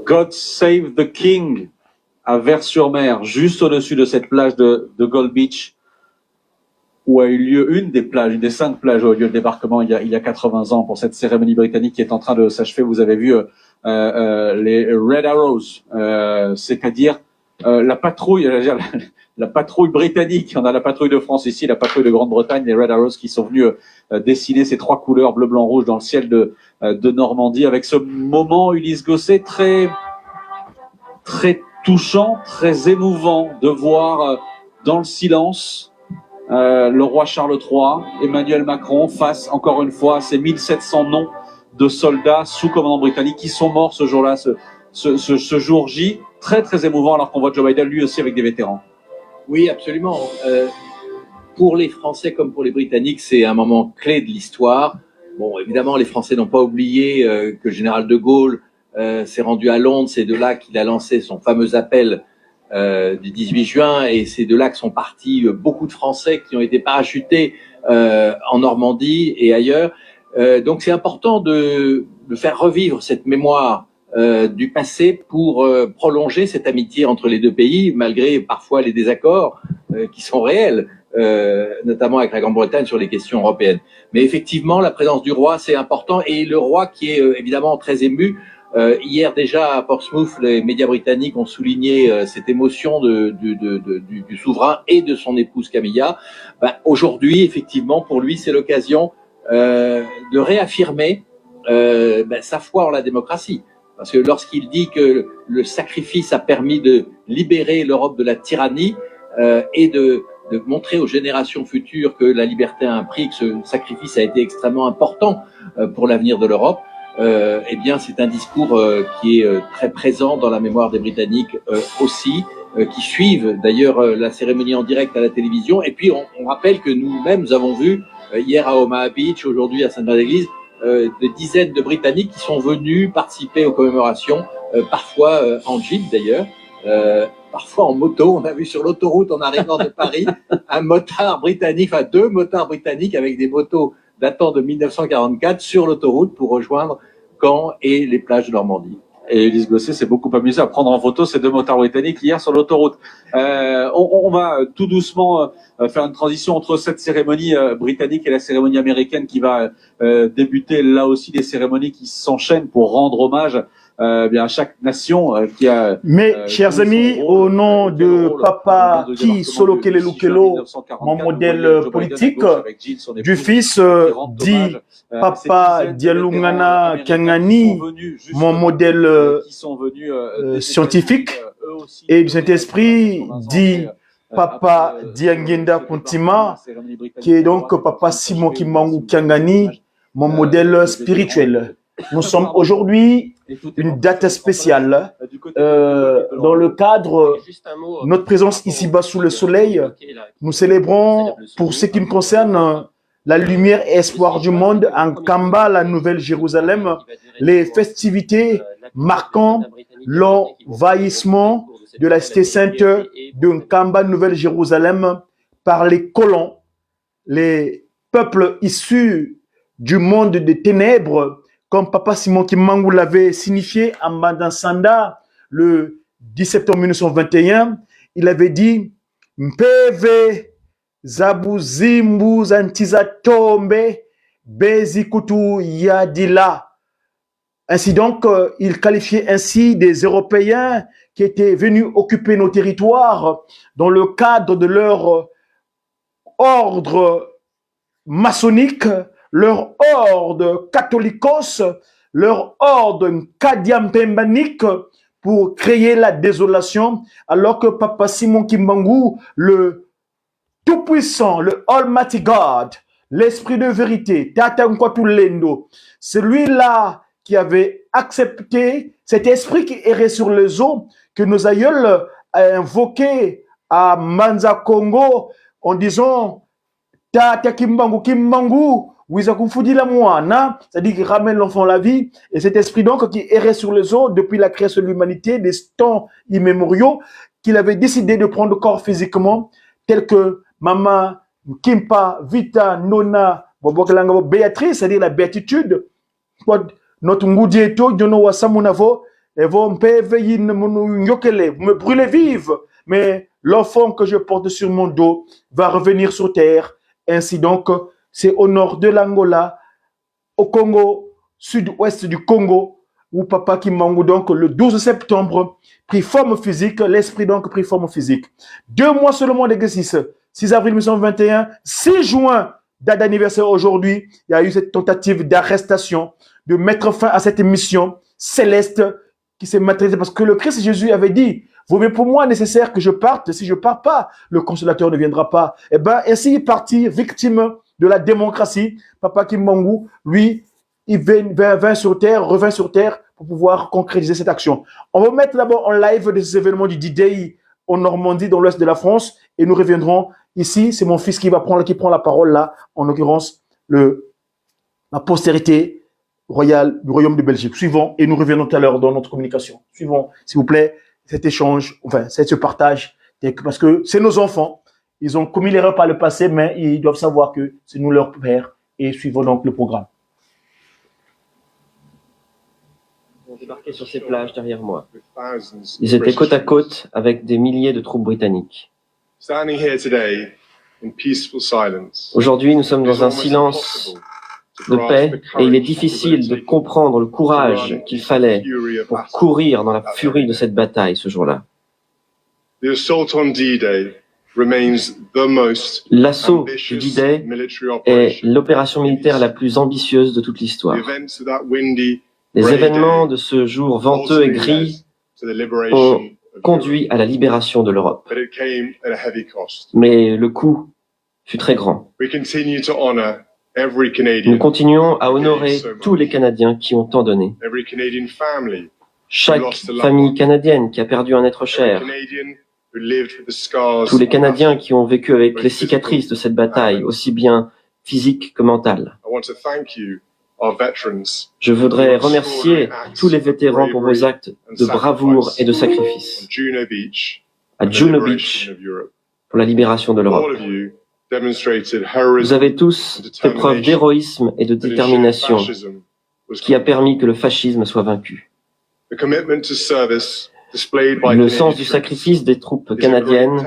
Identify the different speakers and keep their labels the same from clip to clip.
Speaker 1: God Save the King à Vers-sur-Mer, juste au-dessus de cette plage de Gold Beach, où a eu lieu une des 5 plages où a eu lieu le débarquement il y a 80 ans pour cette cérémonie britannique qui est en train de s'achever. Vous avez vu les Red Arrows, c'est-à-dire la patrouille, la patrouille britannique. On a la patrouille de France ici, la patrouille de Grande-Bretagne, les Red Arrows qui sont venus dessiner ces 3 couleurs bleu, blanc, rouge dans le ciel de Normandie, avec ce moment, Ulysse Gosset, très touchant, très émouvant de voir dans le silence le roi Charles III, Emmanuel Macron, face encore une fois à ces 1700 noms de soldats sous commandement britannique qui sont morts ce jour-là, ce jour J, très émouvant, alors qu'on voit Joe Biden lui aussi avec des vétérans.
Speaker 2: Oui, absolument. Pour les Français comme pour les Britanniques, c'est un moment clé de l'histoire. Bon, évidemment, les Français n'ont pas oublié que le général de Gaulle s'est rendu à Londres. C'est de là qu'il a lancé son fameux appel du 18 juin, et c'est de là que sont partis beaucoup de Français qui ont été parachutés en Normandie et ailleurs. Donc c'est important de faire revivre cette mémoire du passé pour prolonger cette amitié entre les deux pays, malgré parfois les désaccords qui sont réels, notamment avec la Grande-Bretagne sur les questions européennes. Mais effectivement, la présence du roi, c'est important, et le roi qui est évidemment très ému. Hier déjà à Portsmouth, les médias britanniques ont souligné cette émotion du souverain et de son épouse Camilla. Aujourd'hui, effectivement, pour lui, c'est l'occasion de réaffirmer sa foi en la démocratie. Parce que lorsqu'il dit que le sacrifice a permis de libérer l'Europe de la tyrannie et de montrer aux générations futures que la liberté a un prix, que ce sacrifice a été extrêmement important pour l'avenir de l'Europe, eh bien, c'est un discours qui est très présent dans la mémoire des Britanniques aussi, qui suivent d'ailleurs la cérémonie en direct à la télévision. Et puis, on rappelle que nous-mêmes, nous avons vu hier à Omaha Beach, aujourd'hui à Sainte-Marie-d'Église, des dizaines de Britanniques qui sont venus participer aux commémorations, parfois en jeep d'ailleurs, parfois en moto. On a vu sur l'autoroute en arrivant de Paris un motard britannique, enfin 2 motards britanniques avec des motos datant de 1944 sur l'autoroute pour rejoindre Caen et les plages de Normandie.
Speaker 1: Et Ulysse Gosset s'est beaucoup amusé à prendre en photo ces 2 motards britanniques hier sur l'autoroute. On va tout doucement faire une transition entre cette cérémonie britannique et la cérémonie américaine qui va débuter. Là aussi, des cérémonies qui s'enchaînent pour rendre hommage bien à chaque nation qui a...
Speaker 3: Mais, chers amis, au nom de Papa Ki Solokele Lukelo, mon modèle politique, du fils dit Papa Dialungana Kangani, mon modèle scientifique, et du Saint-Esprit dit Papa Diangenda Kuntima, qui est donc Papa Simon Kimangu Kangani, mon modèle spirituel. Nous sommes aujourd'hui une date spéciale dans le cadre de notre présence ici-bas sous le soleil. Nous célébrons, pour ce qui nous concerne, la lumière et espoir du monde en Kamba, la Nouvelle-Jérusalem, les festivités marquant l'envahissement de la cité sainte de Kamba, Nouvelle-Jérusalem, par les colons, les peuples issus du monde des ténèbres, comme Papa Simon Kimbangu l'avait signifié en Bandansanda le 10 septembre 1921, il avait dit Mpeve Zabu Zimbu Zantiza Tombe Bezikutu Yadila. Ainsi donc, il qualifiait ainsi des Européens qui étaient venus occuper nos territoires dans le cadre de leur ordre maçonnique, leur ordre catholicos, leur ordre kadiampembanique pour créer la désolation, alors que Papa Simon Kimbangu, le Tout-Puissant, le Almighty God, l'Esprit de vérité, Tata Nkwatulendo, celui-là qui avait accepté cet esprit qui errait sur les eaux, que nos aïeuls a invoqué à Manza Congo en disant Tata Kimbangu, Kimbangu, Wizakumfudi moana, c'est-à-dire qu'il ramène l'enfant à la vie, et cet esprit donc qui errait sur les eaux depuis la création de l'humanité, des temps immémoriaux, qu'il avait décidé de prendre corps physiquement, tel que Maman Kimpa, Vita, Nona, Béatrice, c'est-à-dire la béatitude, notre Ngoudieto, Diono Wasamunavo, et vous me brûlez vive, mais l'enfant que je porte sur mon dos va revenir sur terre. Ainsi donc, c'est au nord de l'Angola, au Congo, sud-ouest du Congo, où Papa Kimbangu, donc le 12 septembre, prit forme physique, l'esprit donc prit forme physique. 2 mois seulement d'exercice, 6 avril 1921, 6 juin, date d'anniversaire aujourd'hui, il y a eu cette tentative d'arrestation, de mettre fin à cette mission céleste qui s'est matérialisée, parce que le Christ Jésus avait dit, vaut mieux pour moi nécessaire que je parte, si je ne pars pas, le consolateur ne viendra pas. Et bien, ainsi il partit victime de la démocratie. Papa Kimbangu, lui, il vint sur terre, revint sur terre pour pouvoir concrétiser cette action. On va mettre d'abord en live des événements du D-Day en Normandie, dans l'ouest de la France, et nous reviendrons ici. C'est mon fils qui prend la parole là, en l'occurrence, la postérité royale du Royaume de Belgique. Suivons, et nous reviendrons tout à l'heure dans notre communication. Suivons, s'il vous plaît, cet échange, enfin, ce partage, parce que c'est nos enfants. Ils ont commis l'erreur par le passé, mais ils doivent savoir que c'est nous leur père, et suivons donc le programme.
Speaker 4: Ils ont débarqué sur ces plages derrière moi. Ils étaient côte à côte avec des milliers de troupes britanniques. Aujourd'hui, nous sommes dans un silence de paix et il est difficile de comprendre le courage qu'il fallait pour courir dans la furie de cette bataille ce jour-là. L'assaut du D-Day est l'opération militaire la plus ambitieuse de toute l'histoire. Les événements de ce jour venteux et gris ont conduit à la libération de l'Europe. Mais le coût fut très grand. Nous continuons à honorer tous les Canadiens qui ont tant donné. Chaque famille canadienne qui a perdu un être cher. Tous les Canadiens qui ont vécu avec les cicatrices de cette bataille, aussi bien physiques que mentales. Je voudrais remercier tous les vétérans pour vos actes de bravoure et de sacrifice. À Juno Beach, pour la libération de l'Europe. Vous avez tous fait preuve d'héroïsme et de détermination qui a permis que le fascisme soit vaincu. Le sens du sacrifice des troupes canadiennes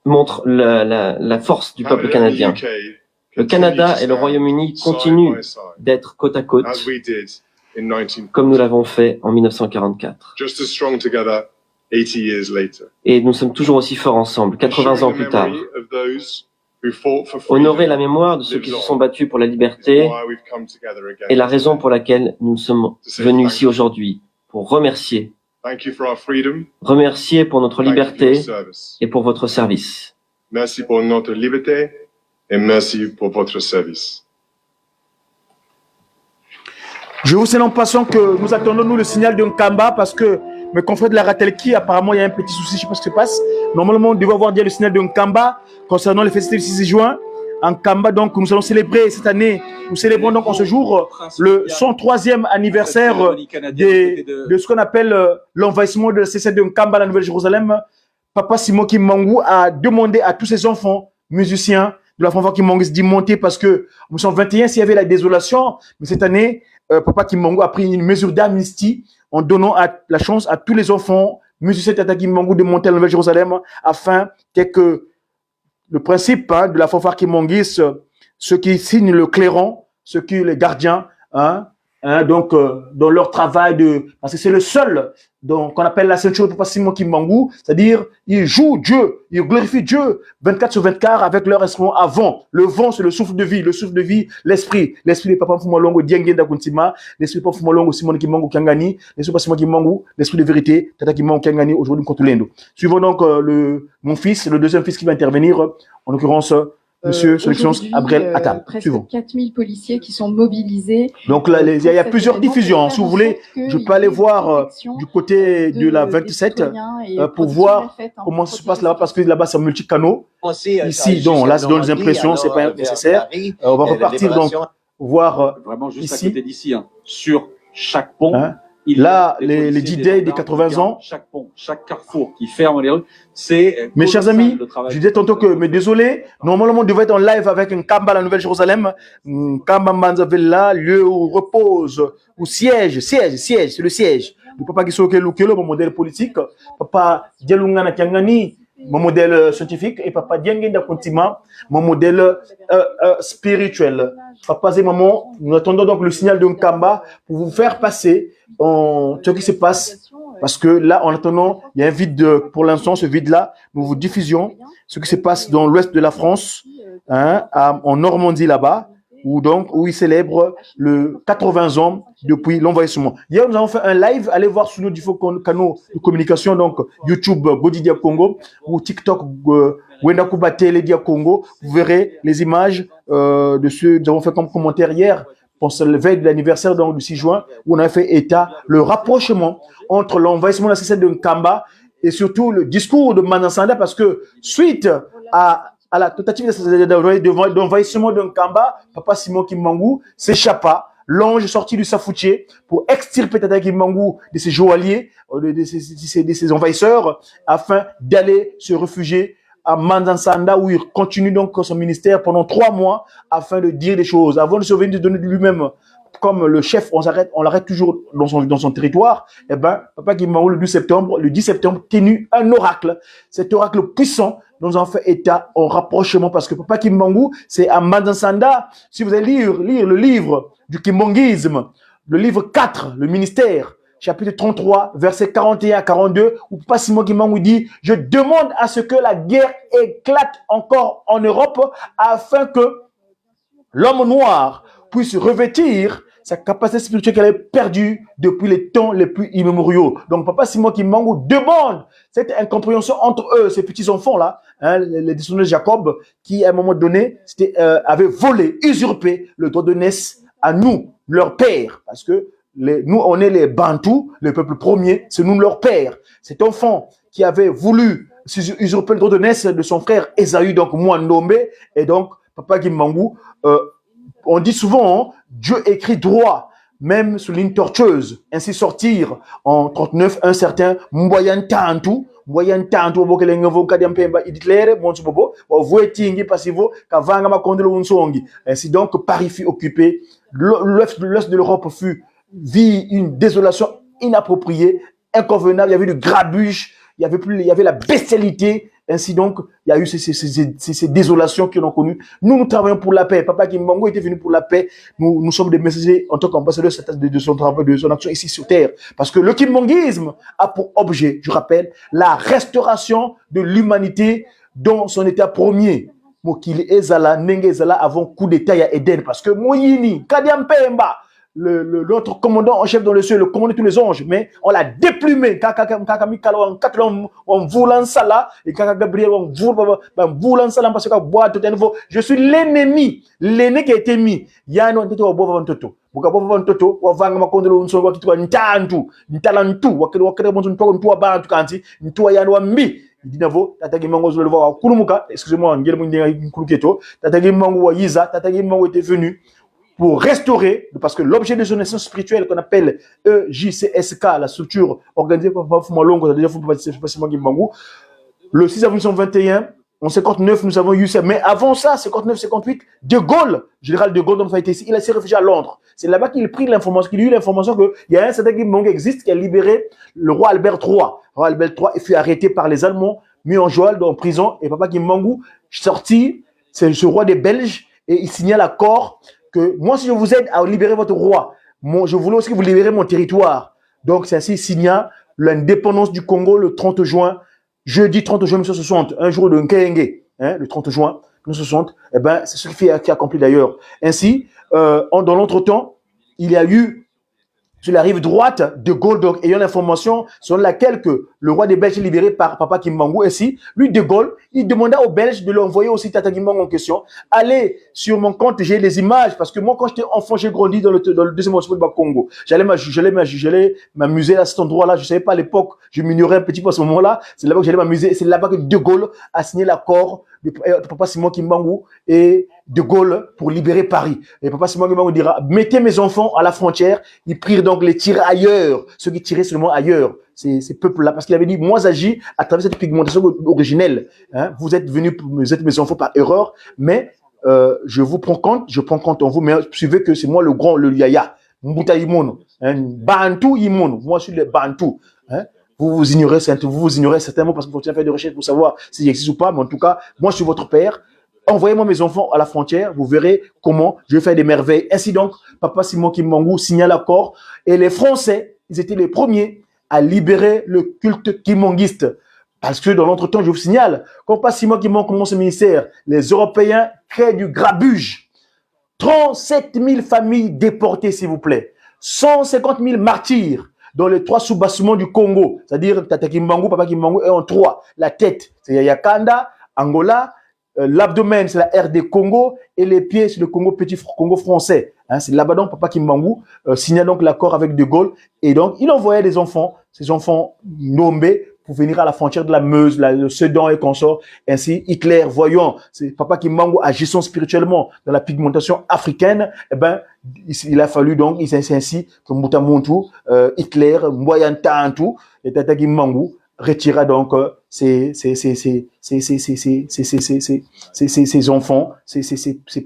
Speaker 4: montre la force du peuple canadien. Le Canada et le Royaume-Uni continuent d'être côte à côte, comme nous l'avons fait en 1944. Et nous sommes toujours aussi forts ensemble, 80 ans plus tard. Honorer la mémoire de ceux qui se sont battus pour la liberté est la raison pour laquelle nous sommes venus ici aujourd'hui, pour remercier pour notre liberté et pour votre service.
Speaker 5: Merci pour notre liberté et merci pour votre service.
Speaker 3: Je vous signale en passant que nous attendons nous le signal d'un Kamba parce que mes confrères de la Ratelki, apparemment il y a un petit souci, je ne sais pas ce qui se passe. Normalement on devait avoir déjà le signal d'un Kamba concernant les festivités du 6 juin. En Kamba, donc nous allons célébrer cette année, nous célébrons donc en ce jour le 103e anniversaire de ce qu'on appelle l'envahissement de la CC de Kamba, la Nouvelle-Jérusalem. Papa Simon Kimbangu a demandé à tous ses enfants musiciens de la fanfare Kimbangu se dit monter parce que en 1921, s'il y avait la désolation, mais cette année, Papa Kimbangu a pris une mesure d'amnistie en donnant la chance à tous les enfants musiciens Tata Kimbangu de monter à la Nouvelle-Jérusalem afin que le principe de la fanfare Kimbanguiste, ceux qui signent le clairon, ceux qui les gardiens, donc dans leur travail parce que c'est le seul qu'on appelle la ceinture de Papa Simon Kimbangu, c'est-à-dire ils jouent Dieu, ils glorifient Dieu 24 sur 24 avec leur instrument à vent. Le vent c'est le souffle de vie, l'esprit de Papa Fumalongo Diangenda Kuntima, l'esprit de Papa Fumalongo Simon Kimbangu Kangani, l'esprit de Papa Simon Kimbangu, l'esprit de vérité Tata Kimbangu Kangani aujourd'hui contre l'Indo. Suivons donc mon fils, le deuxième fils qui va intervenir, en l'occurrence Monsieur Sélection Abrel Attal.
Speaker 6: Presque 4000 policiers qui sont mobilisés.
Speaker 3: Donc là, il y a plusieurs diffusions. Si vous voulez, je peux aller voir du côté de la 27 pour voir comment ça se passe là-bas, parce que là-bas, c'est multicanaux. Ici, donc, là, ça donne des impressions, c'est pas nécessaire. On va repartir, donc, voir
Speaker 1: vraiment juste
Speaker 3: ici.
Speaker 1: à côté d'ici, sur chaque pont.
Speaker 3: Là, les D-Day des 80 ans.
Speaker 1: Chaque pont, chaque carrefour qui ferme les rues, c'est...
Speaker 3: Mes chers amis, je disais tantôt que, mais désolé, normalement on devait être en live avec un Kamba à la Nouvelle-Jérusalem, Kamba Manzavella, lieu où repose, où siège, c'est le siège. Le papa Gisoke Lukelo, mon modèle politique, papa Dialungana Kiangani, mon modèle scientifique, et papa Diangenda Kontima, mon modèle spirituel. Papa et maman, nous attendons donc le signal de Nkamba pour vous faire passer ce qui se passe. Parce que là, en attendant, il y a un vide, pour l'instant, ce vide-là, nous vous diffusions ce qui se passe dans l'ouest de la France, en Normandie là-bas, où ils célèbrent le 80 ans depuis l'envahissement. Hier, nous avons fait un live. Allez voir sur nos différents canaux de communication, donc YouTube, Bodidia Congo, ou TikTok, Wendakuba Teledia Congo. Vous verrez les images de ceux que nous avons fait comme commentaire hier, pour le veille de l'anniversaire du 6 juin, où on a fait état le rapprochement entre l'envahissement de la CC de Nkamba et surtout le discours de Manansanda, parce que suite à la tentative d'envahissement de Nkamba, Papa Simon Kimbangu s'échappa, l'ange sorti du Safoutier pour extirper Tata Kimbangu de ses joailliers, de ses envahisseurs, afin d'aller se réfugier à Mandansanda, où il continue donc son ministère pendant 3 mois afin de dire des choses. Avant de se venir de donner de lui-même comme le chef, on l'arrête toujours dans son territoire. Eh ben, Papa Kimbangu, le 10 septembre, tenu un oracle. Cet oracle puissant, nous en fait état en rapprochement, parce que Papa Kimbangu, c'est à Mandansanda. Si vous allez lire le livre du Kimbanguisme, le livre 4, le ministère, chapitre 33, versets 41 à 42, où Papa Simon Kimbangu dit « Je demande à ce que la guerre éclate encore en Europe afin que l'homme noir puisse revêtir sa capacité spirituelle qu'elle a perdue depuis les temps les plus immémoriaux. » Donc Papa Simon Kimbangu demande cette incompréhension entre eux, ces petits-enfants-là, les descendants de Jacob, qui à un moment donné avaient volé, usurpé le droit de naissance à nous, leur père, parce que nous, on est les Bantous, le peuple premier, c'est nous leur père. Cet enfant qui avait voulu usurper le droit de naissance de son frère Esaü, donc Mwandombe, et donc Papa Kimbangu, on dit souvent, Dieu écrit droit, même sur ligne tortueuse. Ainsi sortir en 39 un certain Mboyantantu, ainsi donc Paris fut occupé, l'ouest de l'Europe vit une désolation inappropriée, inconvenable, il y avait du grabuge, il y avait la bestialité. Ainsi donc, il y a eu ces désolations que l'on connues. Nous travaillons pour la paix. Papa Kimbangu était venu pour la paix. Nous sommes des messagers en tant qu'ambassadeurs de son travail, de son action ici sur Terre. Parce que le kimbanguisme a pour objet, je rappelle, la restauration de l'humanité dans son état premier. Mokili Ezala, Nenge Ezala avant coup d'état à Eden. Parce que Moyini, Kadiam Pemba, l'autre commandant en chef dans le ciel, le commandant de tous les anges, mais on l'a déplumé. On voulant ça là, et Gabriel, on voulant ça là, parce que bois tout à nouveau. Je suis l'ennemi qui a été mis. Yano, on était au bois avant toto. Bukabovan toto, wa vanga makondelo unsongo kitwa ntantu, ntalantu, wakere bonzo ntoko ntua bantu kanti, ntua yano mbi. Dinavo, Tata Kimbangu le voir kulumuka, excusez-moi, ngel mo ndinga nkuluketo, Tata Kimbangu wa yiza, Tata Kimbangu était venu pour restaurer, parce que l'objet de son naissance spirituelle qu'on appelle EJCSK, la structure organisée par Papa Fumalongo, le 6 avril 1921, En 59, nous avons eu ça. Mais avant ça, 59-58, De Gaulle, général De Gaulle, donc, a été ici, il s'est réfugié à Londres. C'est là-bas qu'il a pris l'information, qu'il a eu l'information qu'il y a un certain Kim Bang qui existe, qui a libéré le roi Albert III. Le roi Albert III il fut arrêté par les Allemands, mis en geôle, en prison, et Papa Kim Bang sorti, c'est ce roi des Belges, et il signale l'accord que moi, si je vous aide à libérer votre roi, je voulais aussi que vous libérez mon territoire. Donc, c'est ainsi signa l'indépendance du Congo le 30 juin, jeudi 30 juin 1960, un jour de Nkenge, hein, le 30 juin 1960. Eh ben, c'est ce qui a accompli d'ailleurs. Ainsi, dans l'entretemps, il y a eu sur la rive droite de Gaulle, donc ayant l'information selon laquelle que le roi des Belges est libéré par Papa Kimbangu. Ainsi, lui, De Gaulle, il demanda aux Belges de l'envoyer aussi Tata Kimbangu en question. Allez sur mon compte, j'ai les images, parce que moi, quand j'étais enfant, j'ai grandi dans le deuxième monde du Congo. J'allais m'amuser à cet endroit-là. Je ne savais pas à l'époque, je m'ignorais un petit peu à ce moment-là. C'est là-bas que j'allais m'amuser. C'est là-bas que De Gaulle a signé l'accord de Papa Simon Kimbangu et De Gaulle pour libérer Paris. Et Papa Simon Kimbangu dira, mettez mes enfants à la frontière. Ils prirent donc les tirs ailleurs, ceux qui tiraient seulement ailleurs, ces peuples-là, parce qu'il avait dit, moi j'agis à travers cette pigmentation originelle. Hein, vous êtes mes enfants par erreur, mais je vous prends compte en vous, mais suivez que c'est moi le Yaya, Mbuta Imono, hein, Bantou Imono, moi je suis le Bantou. Hein. Vous ignorez certainement parce qu'il faut faire des recherches pour savoir s'il existe ou pas, mais en tout cas, moi je suis votre père. Envoyez-moi mes enfants à la frontière, vous verrez comment je vais faire des merveilles. Ainsi donc, Papa Simon Kimbangu signa l'accord et les Français, ils étaient les premiers à libérer le culte kimbanguiste. Parce que dans l'entretemps, je vous signale, quand Papa Simon Kimbangu commence ce ministère, les Européens créent du grabuge. 37 000 familles déportées, s'il vous plaît. 150 000 martyrs dans les 3 sous-bassements du Congo. C'est-à-dire, Tata Kimbangu, Papa Kimbangu est en 3. La tête, c'est Yakanda, Angola. L'abdomen, c'est la RD Congo et les pieds, c'est le petit Congo français. Hein, c'est là-bas donc Papa Kimbangu signa donc l'accord avec De Gaulle et donc il envoyait des enfants, ces enfants nommés pour venir à la frontière de la Meuse, le Sedan et consorts. Ainsi, Hitler, voyant Papa Kimbangu agissant spirituellement dans la pigmentation africaine, eh ben, il a fallu donc, c'est ainsi que Moutamontu, Hitler, Mboyantantu et Tata Kimbangu retira donc ces enfants,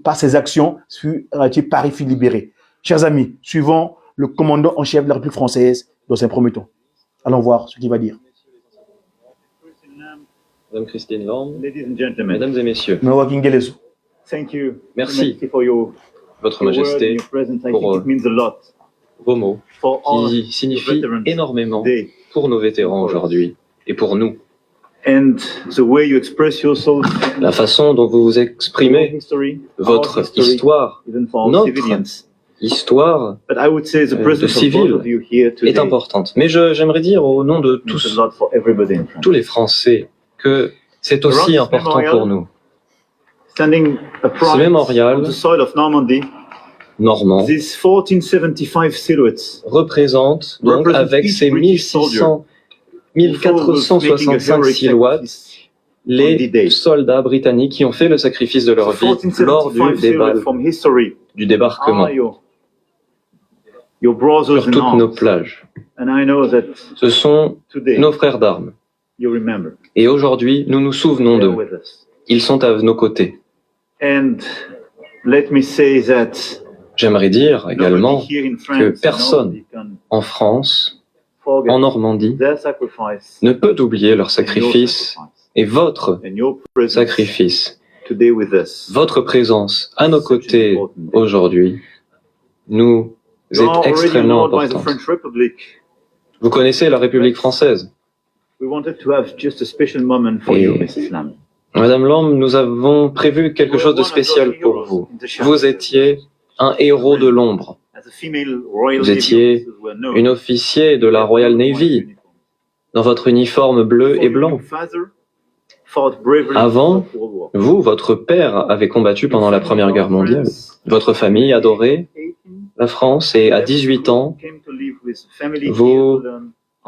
Speaker 3: par ses actions, Paris fut libéré. Chers amis, suivons le commandant en chef de la République française dans un premier temps. Allons voir ce qu'il va dire.
Speaker 4: Madame Christine Lamb, Mesdames et Messieurs, merci, Votre Majesté, pour vos mots qui signifient énormément pour nos vétérans aujourd'hui et pour nous. La façon dont vous vous exprimez, votre histoire, notre histoire de civils est importante. Mais j'aimerais dire au nom de tous les Français que c'est aussi important pour nous. Ce mémorial normand représente donc avec ses 1465 silhouettes les soldats britanniques qui ont fait le sacrifice de leur vie lors du débarquement sur toutes nos plages. Ce sont nos frères d'armes. Et aujourd'hui, nous nous souvenons d'eux. Ils sont à nos côtés. J'aimerais dire également que personne en France, en Normandie, ne peut oublier leur sacrifice et votre sacrifice, votre présence à nos côtés aujourd'hui, nous est extrêmement importante. Vous connaissez la République française. Et, Madame Lamb, nous avons prévu quelque chose de spécial pour vous. Vous étiez un héros de l'ombre. Vous étiez une officier de la Royal Navy dans votre uniforme bleu et blanc. Avant, vous, votre père, avez combattu pendant la Première Guerre mondiale. Votre famille adorait la France et à 18 ans,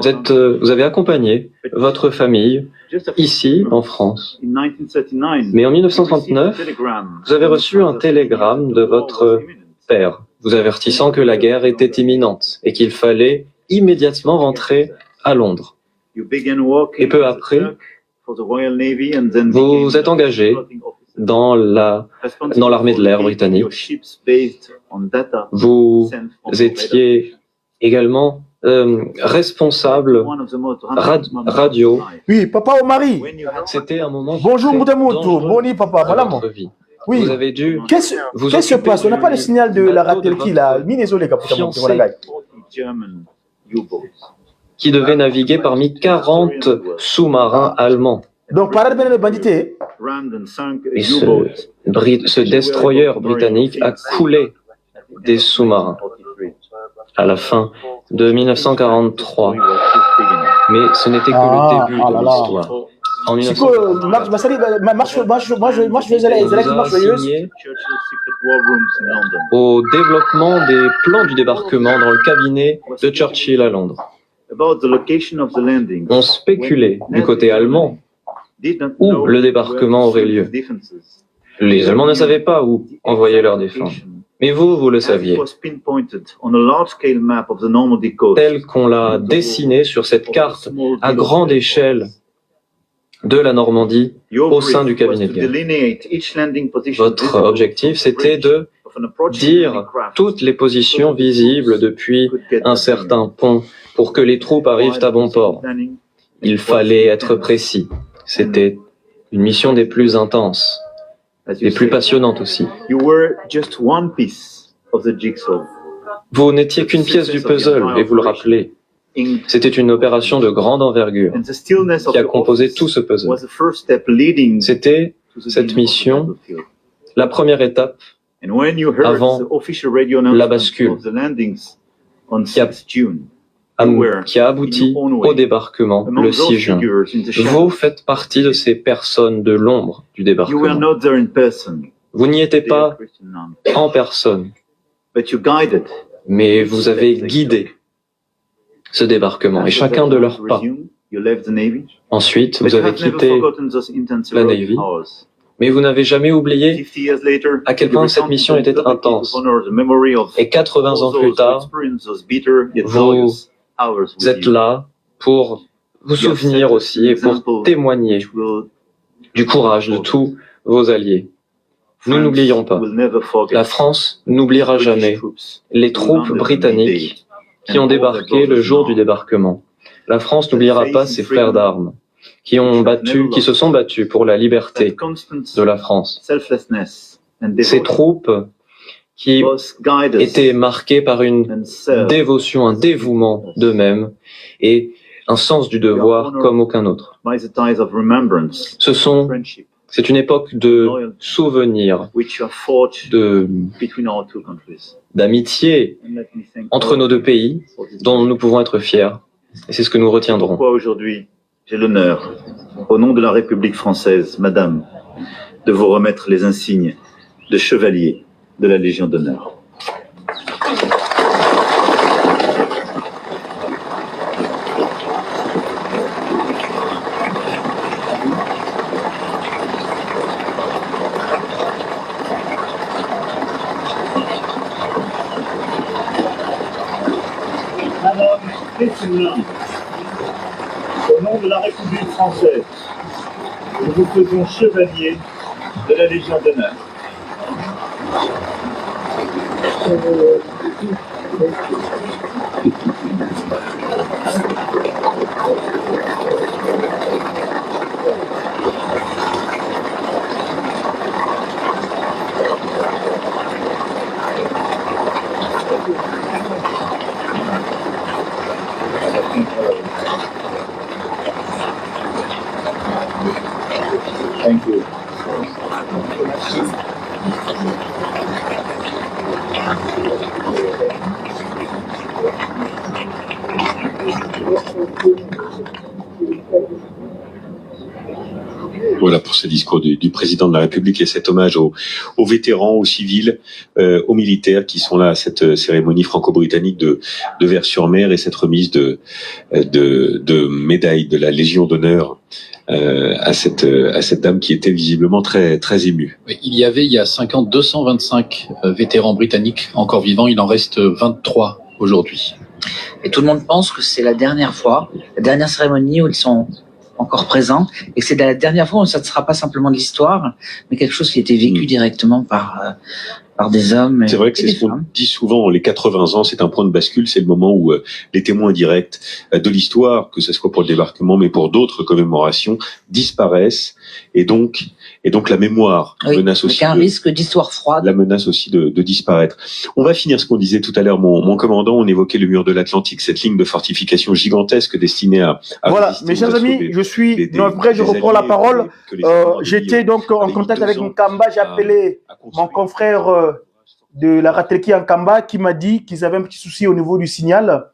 Speaker 4: vous avez accompagné votre famille ici en France. Mais en 1939, vous avez reçu un télégramme de votre père, vous avertissant que la guerre était imminente et qu'il fallait immédiatement rentrer à Londres. Et peu après, Vous êtes engagé dans l'armée de l'air britannique. Vous étiez également responsable radio.
Speaker 3: Oui, papa Omari.
Speaker 4: C'était un moment
Speaker 3: Bonjour,
Speaker 4: très
Speaker 3: Moutamoto.
Speaker 4: dangereux
Speaker 3: Boni, papa.
Speaker 4: dans
Speaker 3: Voilà,
Speaker 4: votre
Speaker 3: moi.
Speaker 4: vie.
Speaker 3: Oui.
Speaker 4: Vous avez dû
Speaker 3: Qu'est-ce
Speaker 4: vous
Speaker 3: qui se
Speaker 4: occuper
Speaker 3: passe? On n'a pas le signal de la
Speaker 4: bateau de
Speaker 3: Ratel qui là.
Speaker 4: votre
Speaker 3: Désolé, Kapouta
Speaker 4: fiancé.
Speaker 3: Voilà, gars.
Speaker 4: qui devait naviguer parmi 40 sous-marins allemands.
Speaker 3: Donc, parade bien le bandité.
Speaker 4: Et ce destroyer britannique a coulé des sous-marins à la fin de 1943. Mais ce n'était que le début de l'histoire. En
Speaker 3: Chico, marche,
Speaker 4: signé au développement des plans du débarquement dans le cabinet de Churchill à Londres. On spéculait du côté allemand où le débarquement aurait lieu. Les Allemands ne savaient pas où envoyer leurs défenses. Mais vous le saviez. Tel qu'on l'a dessiné sur cette carte à grande échelle de la Normandie au sein du cabinet de guerre. Votre objectif, c'était de dire toutes les positions visibles depuis un certain pont pour que les troupes arrivent à bon port. Il fallait être précis. C'était une mission des plus intenses, des plus passionnantes aussi. Vous n'étiez qu'une pièce du puzzle, et vous le rappelez. C'était une opération de grande envergure qui a composé tout ce puzzle. C'était cette mission, la première étape avant la bascule qui a abouti au débarquement le 6 juin. Vous faites partie de ces personnes de l'ombre du débarquement. Vous n'y étiez pas en personne, mais vous avez guidé ce débarquement et chacun de leurs pas. Ensuite, vous avez quitté la Navy, mais vous n'avez jamais oublié à quel point cette mission était intense. Et 80 ans plus tard, vous êtes là pour vous souvenir aussi et pour témoigner du courage de tous vos alliés. Nous n'oublions pas. La France n'oubliera jamais les troupes britanniques qui ont débarqué le jour du débarquement. La France n'oubliera pas ses frères d'armes qui se sont battus pour la liberté de la France. Ces troupes qui étaient marquées par une dévotion, un dévouement d'eux-mêmes et un sens du devoir comme aucun autre. C'est une époque de souvenirs, d'amitié entre nos deux pays dont nous pouvons être fiers. Et c'est ce que nous retiendrons.
Speaker 7: Pourquoi aujourd'hui, j'ai l'honneur, au nom de la République française, Madame, de vous remettre les insignes de chevalier de la Légion d'honneur.
Speaker 8: Madame Fessenlin, au nom de la République française, nous vous faisons chevalier de la Légion d'honneur. Thank you.
Speaker 9: Voilà pour ce discours du président de la République et cet hommage aux vétérans, aux civils, aux militaires qui sont là à cette cérémonie franco-britannique de Vers-sur-Mer et cette remise de médaille de la Légion d'honneur à cette dame qui était visiblement très très émue.
Speaker 10: Oui, il y a 5 ans 225 vétérans britanniques encore vivants, il en reste 23 aujourd'hui.
Speaker 11: Et tout le monde pense que c'est la dernière fois, la dernière cérémonie où ils sont encore présent, et que c'est la dernière fois où ça ne sera pas simplement de l'histoire, mais quelque chose qui a été vécu directement par des hommes.
Speaker 9: C'est vrai que c'est ce qu'on dit souvent, les 80 ans, c'est un point de bascule, c'est le moment où les témoins directs de l'histoire, que ce soit pour le débarquement, mais pour d'autres commémorations, disparaissent, et donc la mémoire menace aussi.
Speaker 11: Un risque d'histoire froide.
Speaker 9: La menace aussi de disparaître. On va finir ce qu'on disait tout à l'heure, mon commandant, on évoquait le mur de l'Atlantique, cette ligne de fortification gigantesque destinée à
Speaker 3: voilà, mes chers amis, je suis, après je reprends la parole, j'étais donc en contact avec Nkamba, j'ai appelé mon confrère de la Ratelki Nkamba qui m'a dit qu'ils avaient un petit souci au niveau du signal.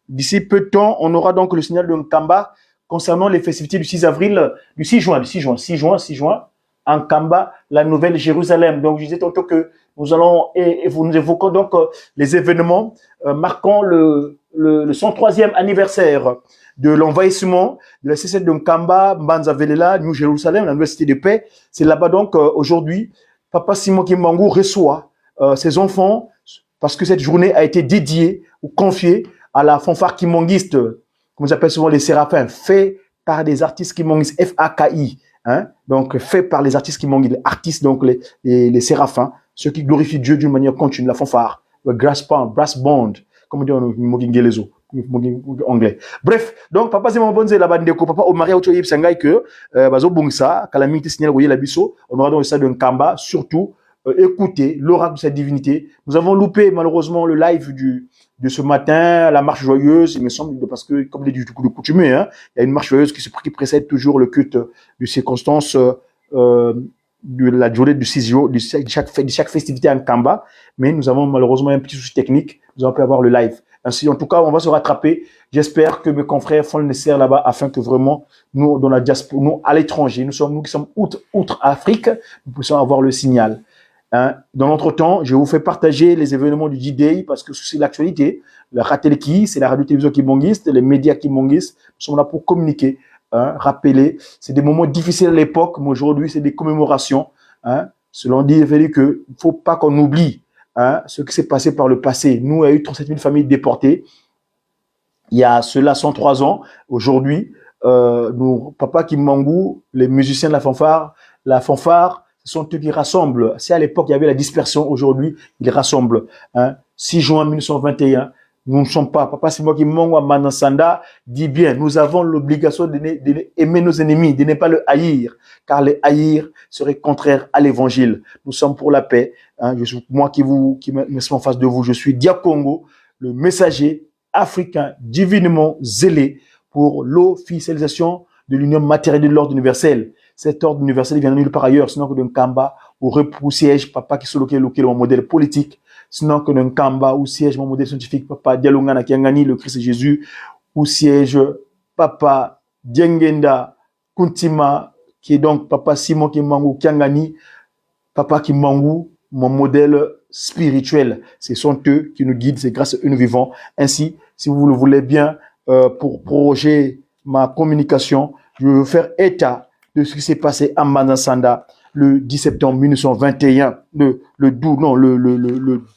Speaker 3: D'ici peu de temps, on aura donc le signal de Nkamba concernant les festivités du 6 avril, du 6 juin, Nkamba, la Nouvelle Jérusalem. Donc, je disais tantôt que nous allons, et nous évoquons donc les événements marquant le 103e anniversaire de l'envahissement de la C7 de Nkamba, Mbanza-Velela, New Jérusalem, la nouvelle cité de paix. C'est là-bas donc aujourd'hui, Papa Simon Kimbangu reçoit ses enfants parce que cette journée a été dédiée ou confiée à la fanfare kimonguiste, comme on appelle souvent les séraphins, fait par des artistes kimonguistes, F-A-K-I. Hein? Donc, fait par les artistes kimonguistes, les artistes, donc les séraphins, ceux qui glorifient Dieu d'une manière continue, la fanfare, le brass band, comme on dit en anglais. Bref, donc, papa, c'est mon bon zé là-bas, papa, au mariage, au Yipsangay, que, bazo bungsa, calamité signal, voyez la bisso, on aura donc le stade de Nkamba, surtout, écoutez l'oracle de cette divinité. Nous avons loupé, malheureusement, le live de ce matin, la marche joyeuse, il me semble, parce que, comme il est du coutumier, hein, il y a une marche joyeuse qui précède toujours le culte de circonstances, de la journée du 6 jours, de chaque festivité en Nkamba. Mais nous avons malheureusement un petit souci technique. Nous allons pas avoir le live. Ainsi, en tout cas, on va se rattraper. J'espère que mes confrères font le nécessaire là-bas afin que vraiment, nous, dans la diaspora, nous, à l'étranger, nous qui sommes outre-Afrique, nous puissions avoir le signal. Hein. Dans l'entretemps, je vous fais partager les événements du D-Day parce que c'est l'actualité. La Ratelki, c'est la radio-télévision kimonguiste, les médias kimonguistes, nous sommes là pour communiquer, hein, rappeler. C'est des moments difficiles à l'époque, mais aujourd'hui, c'est des commémorations. Hein. Selon dit, il ne faut pas qu'on oublie ce qui s'est passé par le passé. Nous, il y a eu 37 000 familles déportées. Il y a cela 103 ans. Aujourd'hui, Papa Kimbangu, les musiciens de la fanfare, ce sont eux qui rassemblent. Si à l'époque, il y avait la dispersion, aujourd'hui, ils rassemblent. 6 juin 1921, nous ne sommes pas. Papa Simon Kimbangu à Manansanda dit bien, nous avons l'obligation d'aimer nos ennemis, de ne pas le haïr, car le haïr serait contraire à l'évangile. Nous sommes pour la paix. Moi qui me suis en face de vous, je suis Diakongo, le messager africain divinement zélé pour l'officialisation de l'union matérielle de l'ordre universel. Cet ordre universel vient de nulle part ailleurs, sinon que d'un Nkamba où siège papa qui est mon modèle politique, sinon que d'un Nkamba où siège mon modèle scientifique, papa Dialongana Kiangani, le Christ Jésus, où siège papa Diengenda Kuntima, qui est donc papa Simon Kimbangu Kiangani, papa Kimbangu, mon modèle spirituel. Ce sont eux qui nous guident, c'est grâce à eux nous vivons. Ainsi, si vous le voulez bien, pour proroger ma communication, je vais faire état de ce qui s'est passé à Manansanda le 10 septembre 1921, le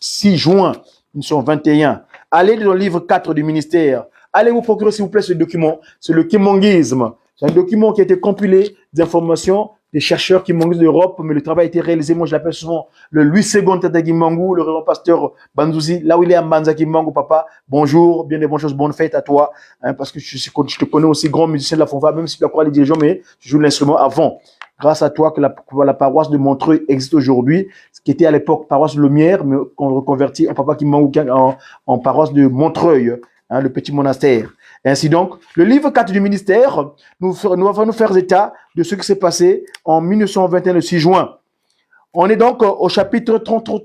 Speaker 3: 6 juin 1921. Allez dans le livre 4 du ministère. Allez vous procurer, s'il vous plaît, ce document. C'est le kimonguisme. C'est un document qui a été compilé d'informations des chercheurs kimonguistes d'Europe, mais le travail a été réalisé, moi je l'appelle souvent le Louis II Tata Kimbangu, le révérend pasteur Banzouzi, là où il est à Mbanza Kimbangu, papa. Bonjour, bien des bonnes choses, bonne fête à toi, parce que je te connais aussi grand musicien de la fanfare, même si tu as croire les dirigeants, mais tu joues l'instrument avant. Grâce à toi que la paroisse de Montreuil existe aujourd'hui, ce qui était à l'époque paroisse Lumière, mais qu'on reconvertit en papa Kimbangu en paroisse de Montreuil, le petit monastère. Ainsi donc, le livre 4 du ministère nous va nous faire état de ce qui s'est passé en 1921, le 6 juin. On est donc au chapitre 23.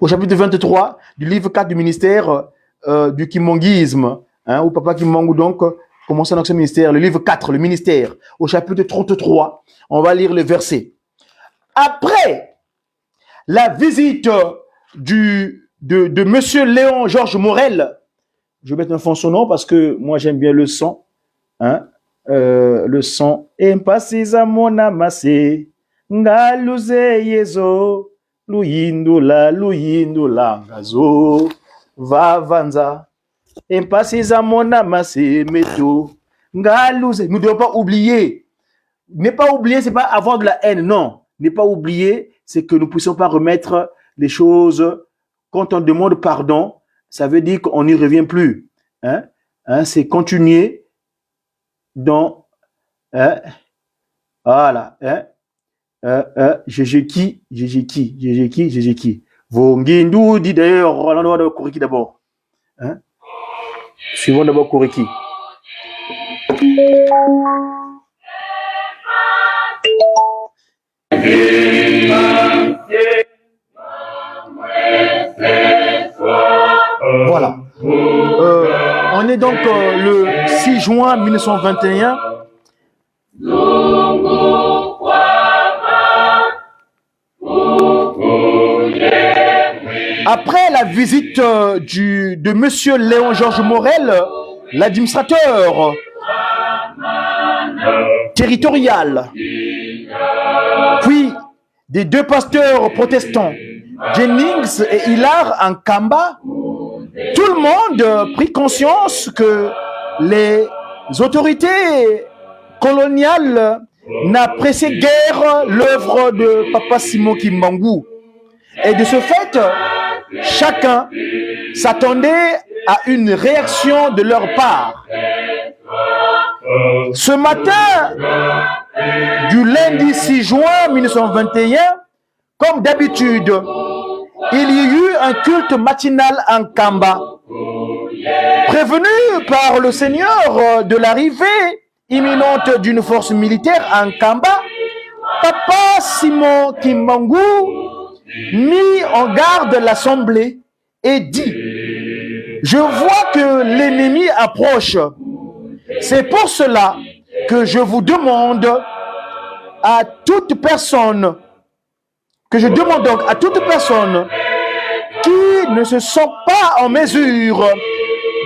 Speaker 3: Au chapitre 23 du livre 4 du ministère du kimonguisme, où papa Kimbangu donc commence dans ce ministère, le livre 4, le ministère, au chapitre 33. On va lire le verset. Après la visite de monsieur Léon Georges Morel, je vais mettre un fond sonore parce que moi j'aime bien le son. Le son. Empasiza mona mase. Ngaluze yezo. Luyindula ngazo. Vavanza. Empasiza mona mase meto. Nous ne devons pas oublier. Ne pas oublier, c'est pas avoir de la haine, non. Ne pas oublier, c'est que nous ne puissions pas remettre les choses. Quand on demande pardon, ça veut dire qu'on n'y revient plus. Hein? Hein, c'est continuer dans... voilà. Hein? Jéjéki. Vongindu dit d'ailleurs, on va d'abord Koriki d'abord. Hein? Suivons d'abord Koriki. Voilà. On est donc le 6 juin 1921. Après la visite de Monsieur Léon-Georges Morel, l'administrateur territorial, puis des deux pasteurs protestants, Jennings et Hilar Nkamba, tout le monde prit conscience que les autorités coloniales n'appréciaient guère l'œuvre de Papa Simon Kimbangu. Et de ce fait, chacun s'attendait à une réaction de leur part. Ce matin du lundi 6 juin 1921, comme d'habitude, il y eut un culte matinal en Kamba. Prévenu par le Seigneur de l'arrivée imminente d'une force militaire en Kamba, Papa Simon Kimbangu mit en garde l'assemblée et dit: je vois que l'ennemi approche. C'est pour cela que je vous demande à toute personne, qui ne se sent pas en mesure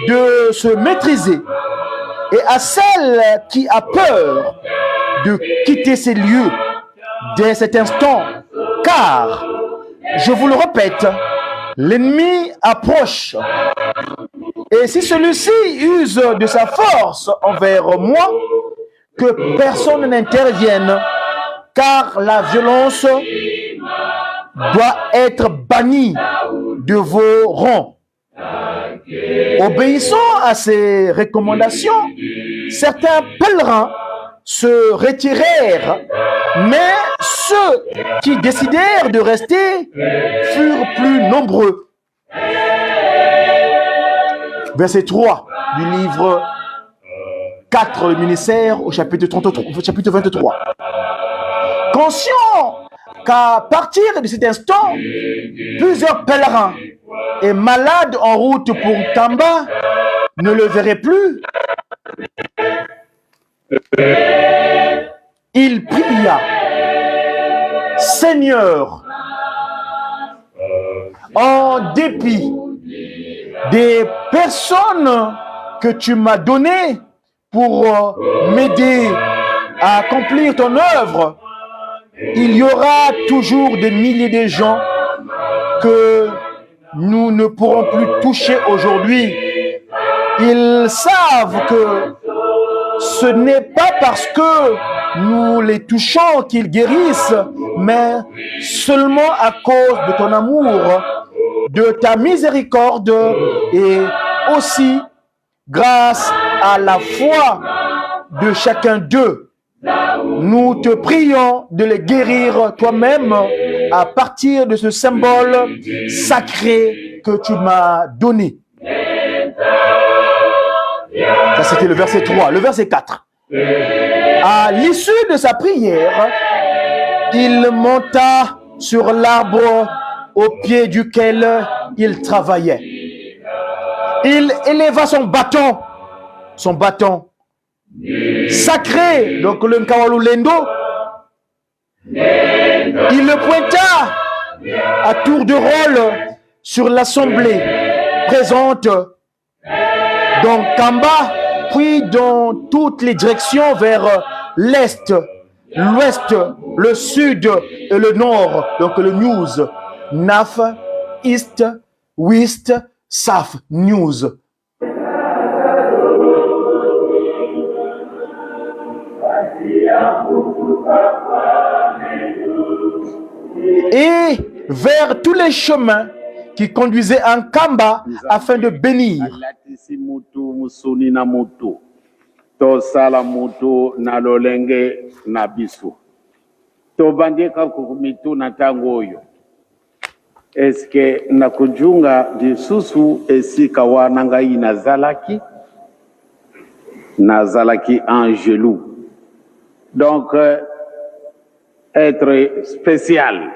Speaker 3: de se maîtriser, et à celle qui a peur de quitter ces lieux dès cet instant, car, je vous le répète, l'ennemi approche. Et si celui-ci use de sa force envers moi, que personne n'intervienne, car la violence doit être bannie de vos rangs. Obéissant à ces recommandations, certains pèlerins se retirèrent, mais ceux qui décidèrent de rester furent plus nombreux. Verset 3 du livre 4, le ministère, au chapitre 23. Conscient qu'à partir de cet instant, plusieurs pèlerins et malades en route pour Tamba ne le verraient plus, il pria: Seigneur, en dépit des personnes que tu m'as données pour m'aider à accomplir ton œuvre, il y aura toujours des milliers de gens que nous ne pourrons plus toucher aujourd'hui. Ils savent que ce n'est pas parce que nous les touchons qu'ils guérissent, mais seulement à cause de ton amour, de ta miséricorde et aussi grâce à la foi de chacun d'eux. Nous te prions de les guérir toi-même à partir de ce symbole sacré que tu m'as donné. Ça, c'était le verset 3. Le verset 4. À l'issue de sa prière, il monta sur l'arbre au pied duquel il travaillait. Il éleva son bâton sacré, donc le Nkawalulendo. Il le pointa à tour de rôle sur l'assemblée présente dans Kamba, puis dans toutes les directions vers l'est, l'ouest, le sud et le nord. Donc le news, Naf, East, West, South, news. et vers tous les chemins qui conduisaient en Kamba afin de bénir.
Speaker 12: Tosala mutu na lolenge na biso tobandika kumitu na tango oyo eske na kujunga lisusu esika wana ngai nazalaki Angelou, donc être spécial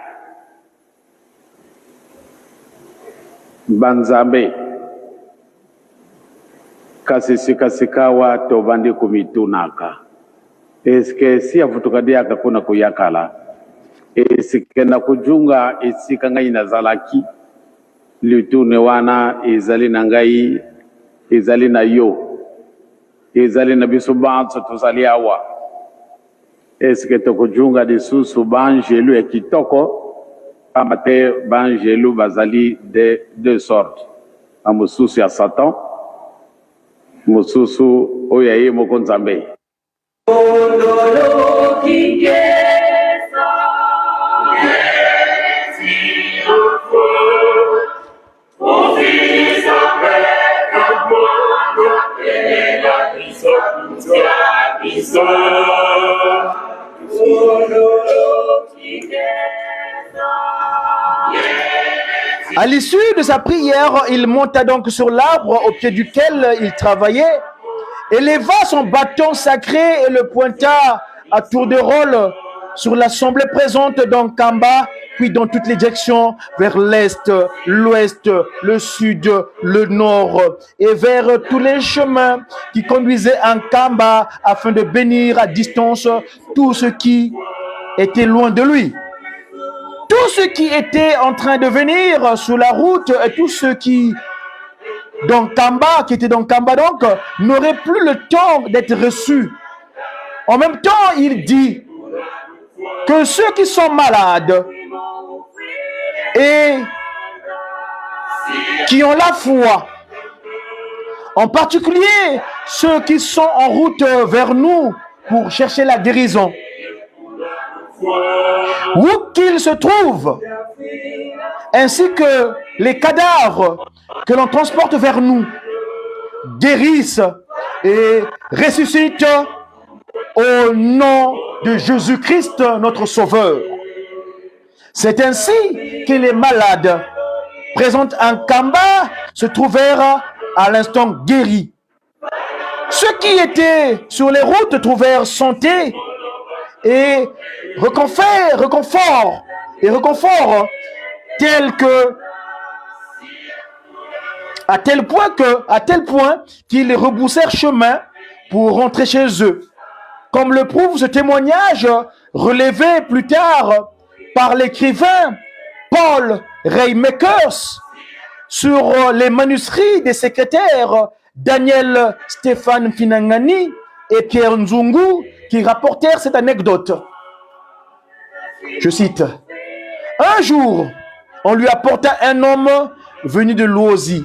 Speaker 12: banzambe kasikawa tobandi kumitunaka eske si afutukadiaka kuna kuyakala eske na kujunga esika ngai nazalaki litune wana ezali na ngai ezali na yo ezali na biso banso tozali awa eske tokujunga lisusu banjelu ya kitoko amate banjelu bazali de deux sortes amususu ya Satan mususu oyo aye moko nzambe
Speaker 3: À l'issue de sa prière, il monta donc sur l'arbre au pied duquel il travaillait, éleva son bâton sacré et le pointa à tour de rôle sur l'assemblée présente dans Kamba, puis dans toutes les directions, vers l'est, l'ouest, le sud, le nord, et vers tous les chemins qui conduisaient en Kamba afin de bénir à distance tout ce qui était loin de lui. Tous ceux qui étaient en train de venir sur la route et tous ceux qui étaient dans Kamba donc, n'auraient plus le temps d'être reçus. En même temps, il dit que ceux qui sont malades et qui ont la foi, en particulier ceux qui sont en route vers nous pour chercher la guérison, où qu'ils se trouvent, ainsi que les cadavres que l'on transporte vers nous, guérissent et ressuscitent au nom de Jésus-Christ, notre Sauveur. C'est ainsi que les malades présents en Kamba se trouvèrent à l'instant guéris. Ceux qui étaient sur les routes trouvèrent santé et réconfort à tel point qu'ils rebroussèrent chemin pour rentrer chez eux, comme le prouve ce témoignage relevé plus tard par l'écrivain Paul Reymakers sur les manuscrits des secrétaires Daniel Stéphane Finangani et Pierre Nzungu qui rapportèrent cette anecdote. Je cite: un jour, on lui apporta un homme venu de Luozi.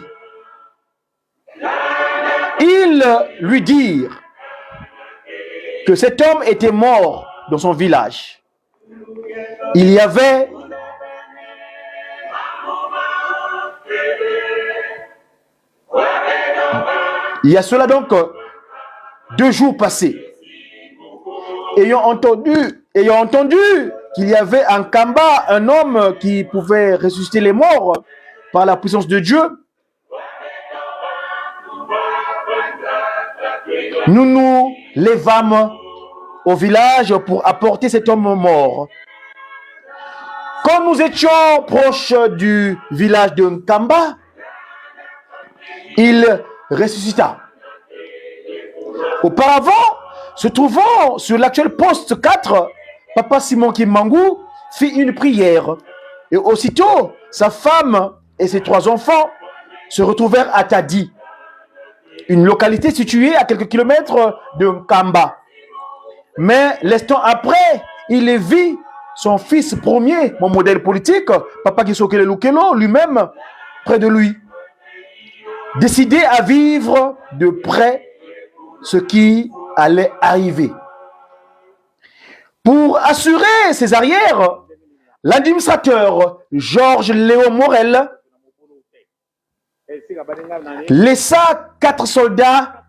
Speaker 3: Ils lui dirent que cet homme était mort dans son village. Il y a cela donc 2 jours passés. Ayant entendu qu'il y avait en Kamba un homme qui pouvait ressusciter les morts par la puissance de Dieu, nous nous levâmes au village pour apporter cet homme mort. Quand nous étions proches du village de Nkamba, il ressuscita. Auparavant, se trouvant sur l'actuel poste 4, Papa Simon Kimangou fit une prière. Et aussitôt, sa femme et ses 3 enfants se retrouvèrent à Tadi, une localité située à quelques kilomètres de Nkamba. Mais l'instant après, il vit son fils premier, mon modèle politique, Papa Kisokele Lukelo, lui-même, près de lui. Décidé à vivre de près ce qui allait arriver. Pour assurer ses arrières, l'administrateur Georges Léo Morel laissa 4 soldats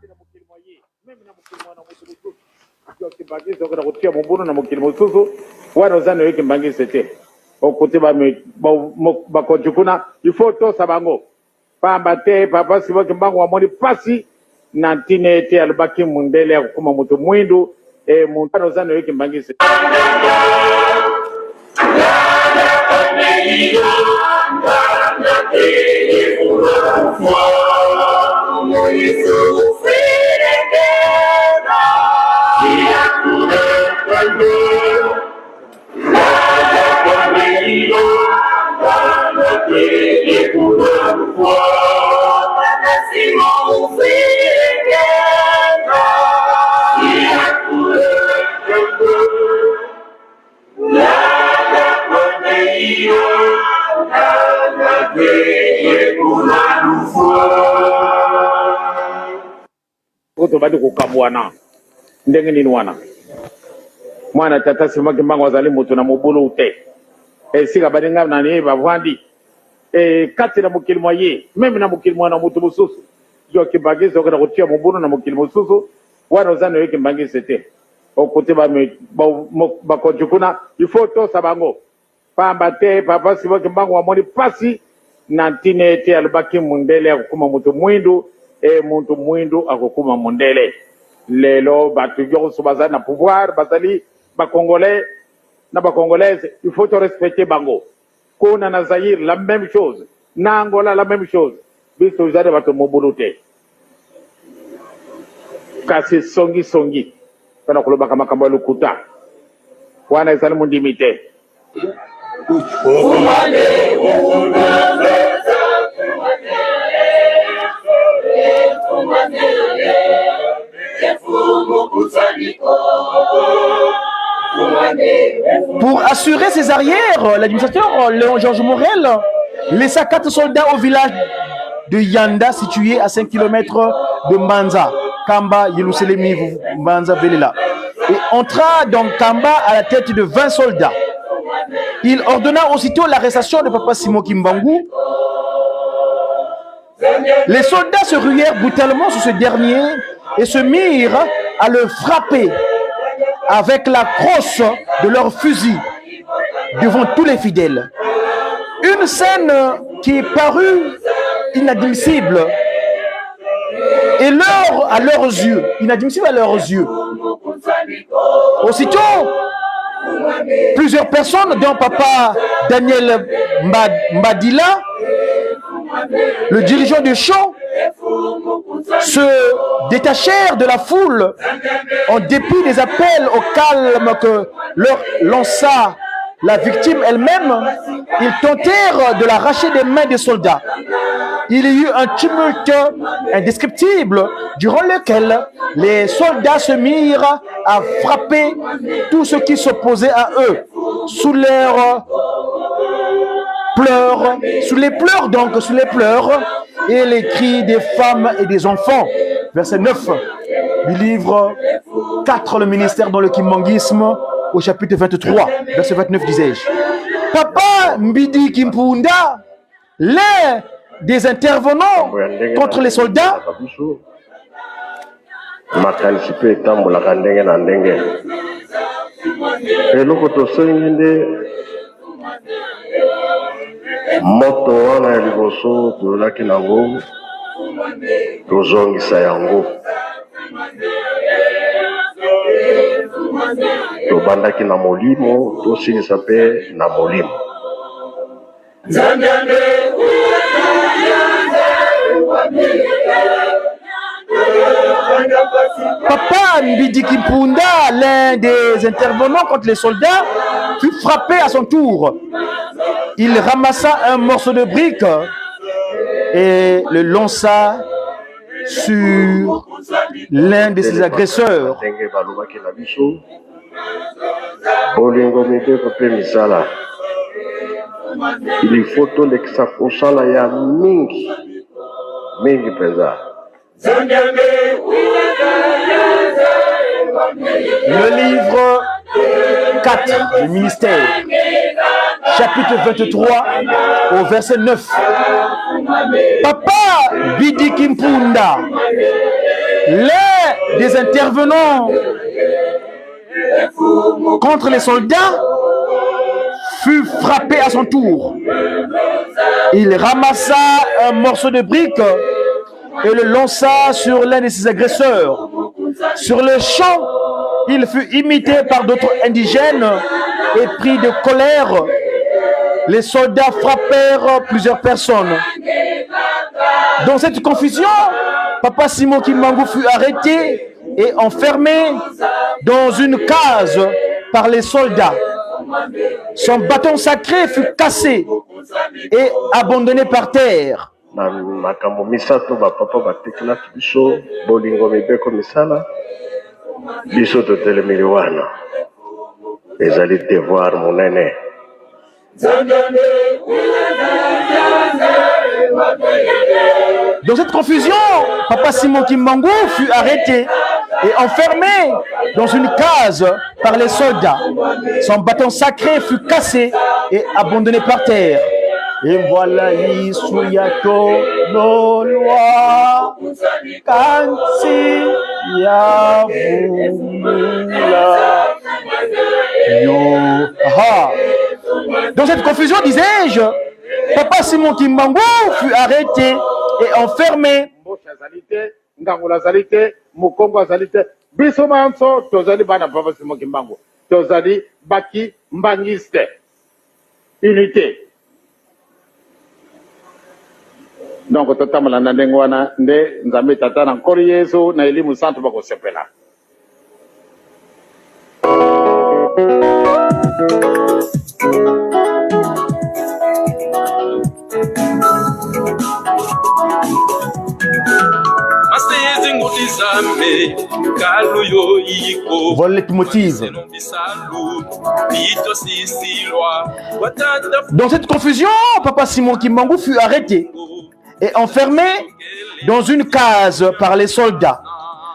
Speaker 12: badi kukabwana ndenge nini wana mwana tata simaki mbango wazali mutu na mobulu ute sika badi nga nani bavandi kati na mukili mwaye meme na mukili mwana mutu mususu jo kibagisa okana kutia mobulu na mukili mususu wana ozana yoki mbangisa te okuti bakojukuna ifo tosa bango pamba te papa simaki mbango wamoni pasi na ntine ete alubaki mundele akukuma mutu mwindu muntu mwindu akukuma mundele lelo batu yoso bazali na pouvoir bazali bakongolais na bakongolaise il faut te respecter bango kuna na Zaïre la même chose na Angola la même chose biso zade batu mobulute kasi songi kana kulobaka makambo lukuta wana ezali mundimite
Speaker 3: Pour assurer ses arrières, l'administrateur Léon Georges Morel laissa 4 soldats au village de Yanda, situé à 5 km de Mbanza, Kamba, Yeluselemi, Mbanza, Velela, et entra dans Kamba à la tête de 20 soldats. Il ordonna aussitôt l'arrestation de Papa Simon Kimbangu. Les soldats se ruèrent brutalement sur ce dernier et se mirent à le frapper avec la crosse de leur fusil devant tous les fidèles. Une scène qui est parue inadmissible et à leurs yeux, inadmissible à leurs yeux. Aussitôt, plusieurs personnes, dont Papa Daniel Mbadila, le dirigeant du chant, se détachèrent de la foule en dépit des appels au calme que leur lança la victime elle-même. Ils tentèrent de l'arracher des mains des soldats. Il y eut un tumulte indescriptible durant lequel les soldats se mirent à frapper tous ceux qui s'opposaient à eux sous leurs pleurs, sous les pleurs et les cris des femmes et des enfants. Verset 9 du livre 4, le ministère dans le kimbanguisme, au chapitre 23, verset 29, disais-je. Papa Mbidi Kimpunda, l'un des intervenants contre les soldats,
Speaker 12: moto wana ya liboso tolaki nango tozongisa yango tobandaki na molimo tosilisa mpe na molimo
Speaker 3: Papa Mbidi Kimpunda, l'un des intervenants contre les soldats, fut frappé à son tour. Il ramassa un morceau de brique et le lança sur l'un de ses agresseurs.
Speaker 12: Il faut tolekisa kosala ya mingi mpenza.
Speaker 3: Le livre 4, le ministère, chapitre 23, au verset 9. Papa Bidi Kimpunda, l'un des intervenants contre les soldats, fut frappé à son tour. Il ramassa un morceau de brique et le lança sur l'un de ses agresseurs. Sur le champ, il fut imité par d'autres indigènes et pris de colère. Les soldats frappèrent plusieurs personnes. Dans cette confusion, Papa Simon Kimbangu fut arrêté et enfermé dans une case par les soldats. Son bâton sacré fut cassé et abandonné par terre.
Speaker 13: makambo misato bapapa batekelaki biso bolingo mibeko misala biso totelemeli wana ezali devoir monene.
Speaker 3: Dans cette confusion, Papa Simon Kimbangu fut arrêté et enfermé dans une case par les soldats. Son bâton sacré fut cassé et abandonné par terre. Et voilà Isuyato no loi kansi ya yo. Aha. Dans cette confusion, disais-je, Papa Simon Kimbangu fut arrêté et enfermé.
Speaker 12: Ngangula zalite, Mukongo zalite, biso manso tozali bana Papa Simon Kimbangu. Tozali baki mbangiste. Unité. Donc totamala na ndenge wana nde nzambe tata na nkolo Yesu na elimu santu bakosepela.
Speaker 3: Voilà le motif. Dans cette confusion, Papa Simon Kimbangu fut arrêté et enfermé dans une case par les soldats.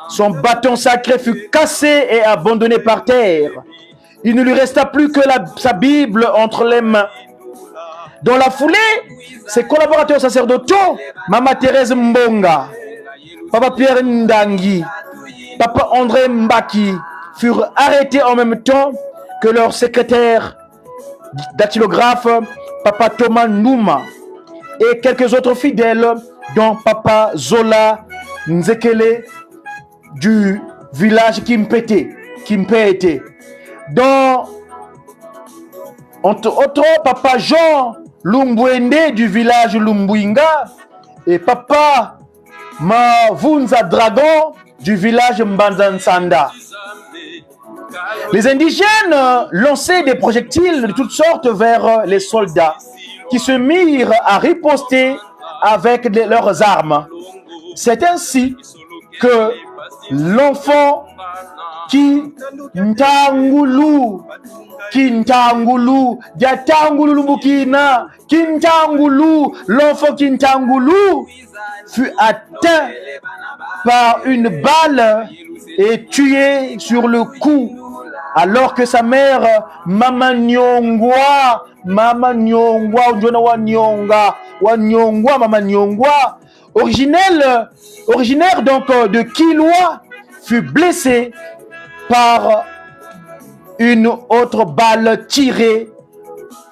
Speaker 3: Son bâton sacré fut cassé et abandonné par terre. Il ne lui resta plus que sa Bible entre les mains. Dans la foulée, ses collaborateurs sacerdotaux, Mama Thérèse Mbonga, Papa Pierre Ndangi, Papa André Mbaki, furent arrêtés en même temps que leur secrétaire dactylographe, Papa Thomas Nouma, et quelques autres fidèles, dont Papa Zola Nzekele du village Kimpete. Dont, entre autres, Papa Jean Lumbwende du village Lumbuinga et Papa Mavunza Dragon du village Mbanzansanda. Les indigènes lançaient des projectiles de toutes sortes vers les soldats qui se mirent à riposter avec leurs armes. C'est ainsi que l'enfant Kintangulu, l'enfant Kintangulu fut atteint par une balle et tué sur le coup, alors que sa mère, Mama Nyongwa, originaire donc de Kilwa, fut blessée par une autre balle tirée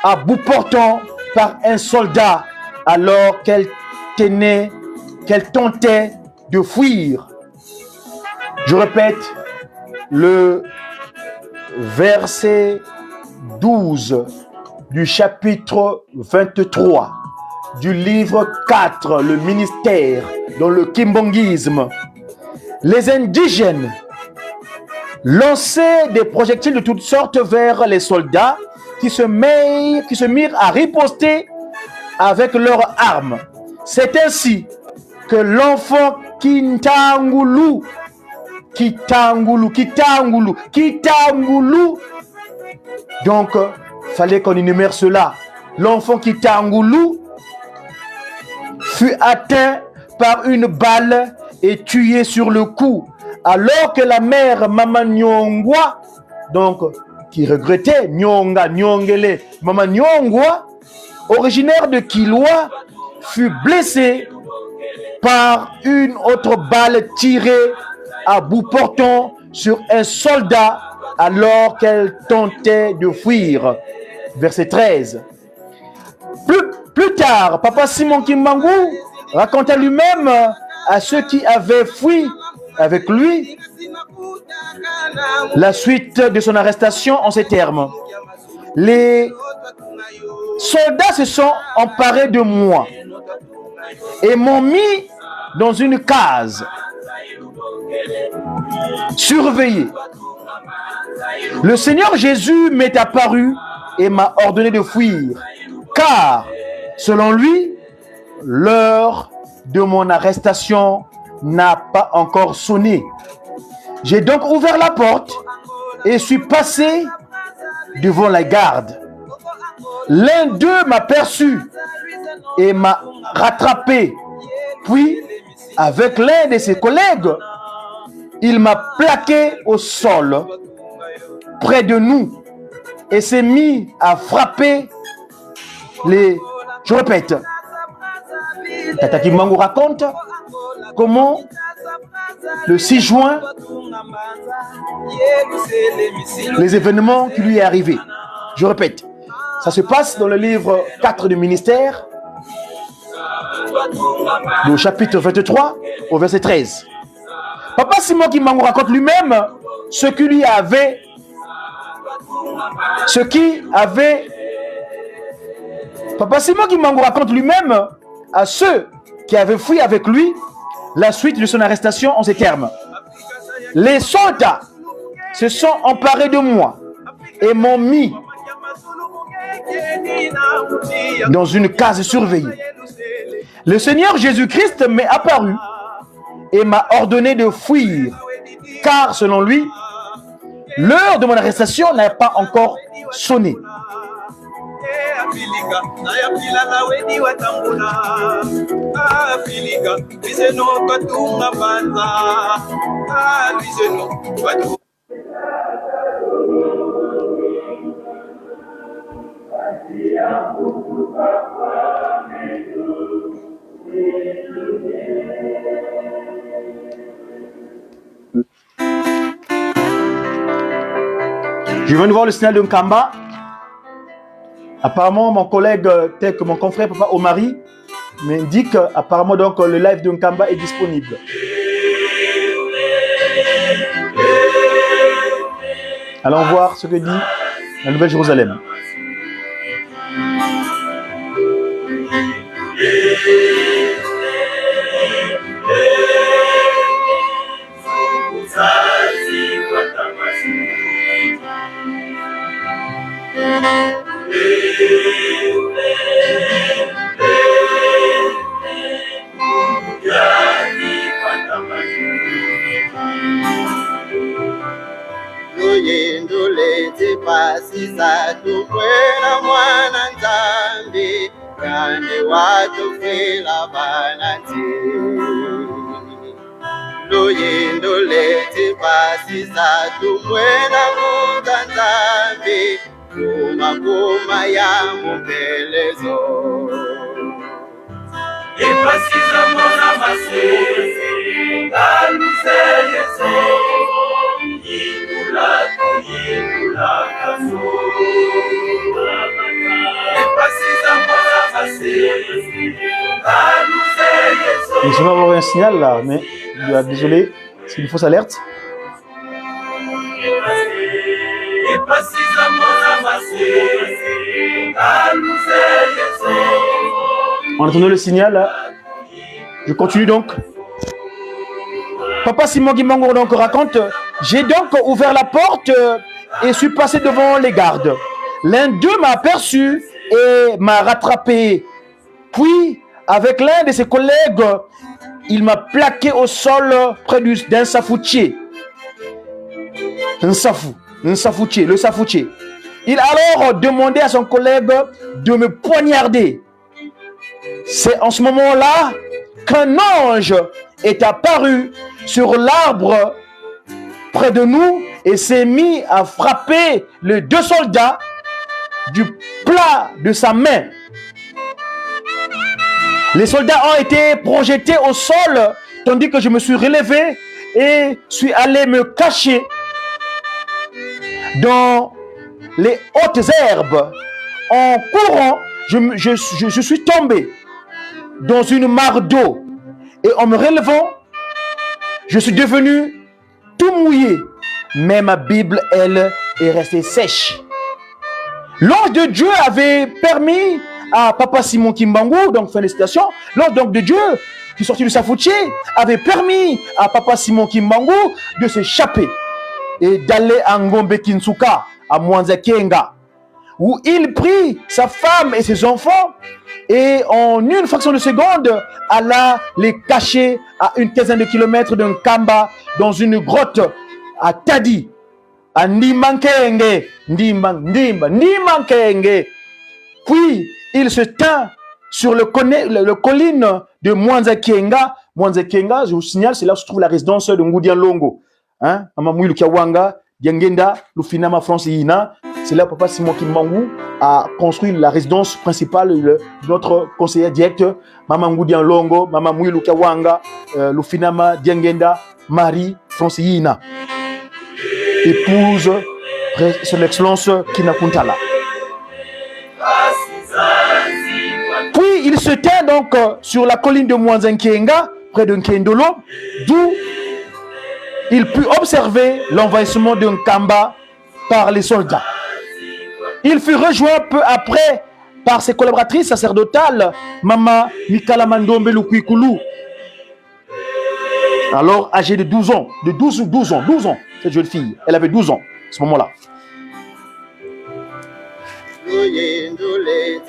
Speaker 3: à bout portant par un soldat alors qu'elle tentait de fuir. Je répète, le verset 12 du chapitre 23 du livre 4, le ministère dans le kimbongisme. Les indigènes lançaient des projectiles de toutes sortes vers les soldats qui se mirent à riposter avec leurs armes. C'est ainsi que l'enfant Kintangulu, donc fallait qu'on énumère cela. L'enfant Kintangulu fut atteint par une balle et tué sur le coup, alors que la mère Mama Nyongwa, donc qui regrettait, Nyonga, Nyongele, Mama Nyongwa, originaire de Kilwa, fut blessée par une autre balle tirée à bout portant sur un soldat alors qu'elle tentait de fuir. Verset 13. Plus tard, Papa Simon Kimbangu raconta lui-même à ceux qui avaient fui avec lui la suite de son arrestation en ces termes. Les soldats se sont emparés de moi et m'ont mis dans une case surveillée. Le Seigneur Jésus m'est apparu et m'a ordonné de fuir, car, selon lui, l'heure de mon arrestation n'a pas encore sonné. J'ai donc ouvert la porte et suis passé devant la garde. L'un d'eux m'a perçu et m'a rattrapé. Puis, avec l'un de ses collègues, il m'a plaqué au sol près de nous et s'est mis à frapper les... Je répète, Tata Kimbangu raconte comment le 6 juin, les événements qui lui est arrivé. Je répète, ça se passe dans le livre 4 du ministère, au chapitre 23, au verset 13. Papa Simon Kimbangu raconte lui-même ce qui avait. Papa Simon Kimbangu raconte lui-même à ceux qui avaient fui avec lui la suite de son arrestation en ces termes. Les soldats se sont emparés de moi et m'ont mis dans une case surveillée. Le Seigneur Jésus-Christ m'est apparu et m'a ordonné de fuir, car selon lui, l'heure de mon arrestation n'a pas encore sonné. Je viens de voir le signal de Nkamba. Apparemment, mon collègue, tel que mon confrère Papa Omari, m'indique apparemment donc le live de Nkamba est disponible. Allons voir ce que dit la Nouvelle-Jérusalem. Je vais avoir un signal là, mais désolé, c'est une fausse alerte. En attendant le signal, là, je continue donc. Papa Simon Kimbangu donc raconte, j'ai donc ouvert la porte et suis passé devant les gardes. L'un d'eux m'a aperçu et m'a rattrapé. Puis, avec l'un de ses collègues, il m'a plaqué au sol près d'un safoutier. Le safoutier. Il a alors demandé à son collègue de me poignarder. C'est en ce moment-là qu'un ange est apparu sur l'arbre près de nous et s'est mis à frapper les deux soldats du plat de sa main. Les soldats ont été projetés au sol, tandis que je me suis relevé et suis allé me cacher dans les hautes herbes. En courant, je suis tombé dans une mare d'eau. Et en me relevant, je suis devenu tout mouillé. Mais ma Bible, elle, est restée sèche. L'ange de Dieu avait permis à Papa Simon Kimbangu, donc fin de citation, l'ange donc de Dieu qui est sorti de sa foutier avait permis à Papa Simon Kimbangu de s'échapper et d'aller à Ngombe Kinsuka, à Mwanza Kenga, où il prit sa femme et ses enfants et en une fraction de seconde alla les cacher à une quinzaine de kilomètres d'un Kamba dans une grotte à Tadi, à Ndimankenge, Ndimankenge. Puis il se tint sur le colline de Mwanza Kenga. Mwanza Kenga, je vous signale, c'est là où se trouve la résidence de Ngoudian Longo. Hein? Mamamouilou Kiawanga, Diangenda, Lufinama France Ina. C'est là où Papa Simon Kimbangu a construit la résidence principale de notre conseiller direct, Maman Ngoudian Longo, Maman Mouilou Kiawanga, Lufinama, Diangenda, Marie France Ina. Épouse son excellence Kinakuntala. Puis il se tient donc sur la colline de Mwanzenkenga, près de Nkendolo, d'où il put observer l'envahissement d'un Kamba par les soldats. Il fut rejoint peu après par ses collaboratrices sacerdotales, Mama Mikala Mandombe Lukwikulu, alors âgée de 12 ans, de 12 ans, cette jeune fille, elle avait 12 ans à ce moment-là,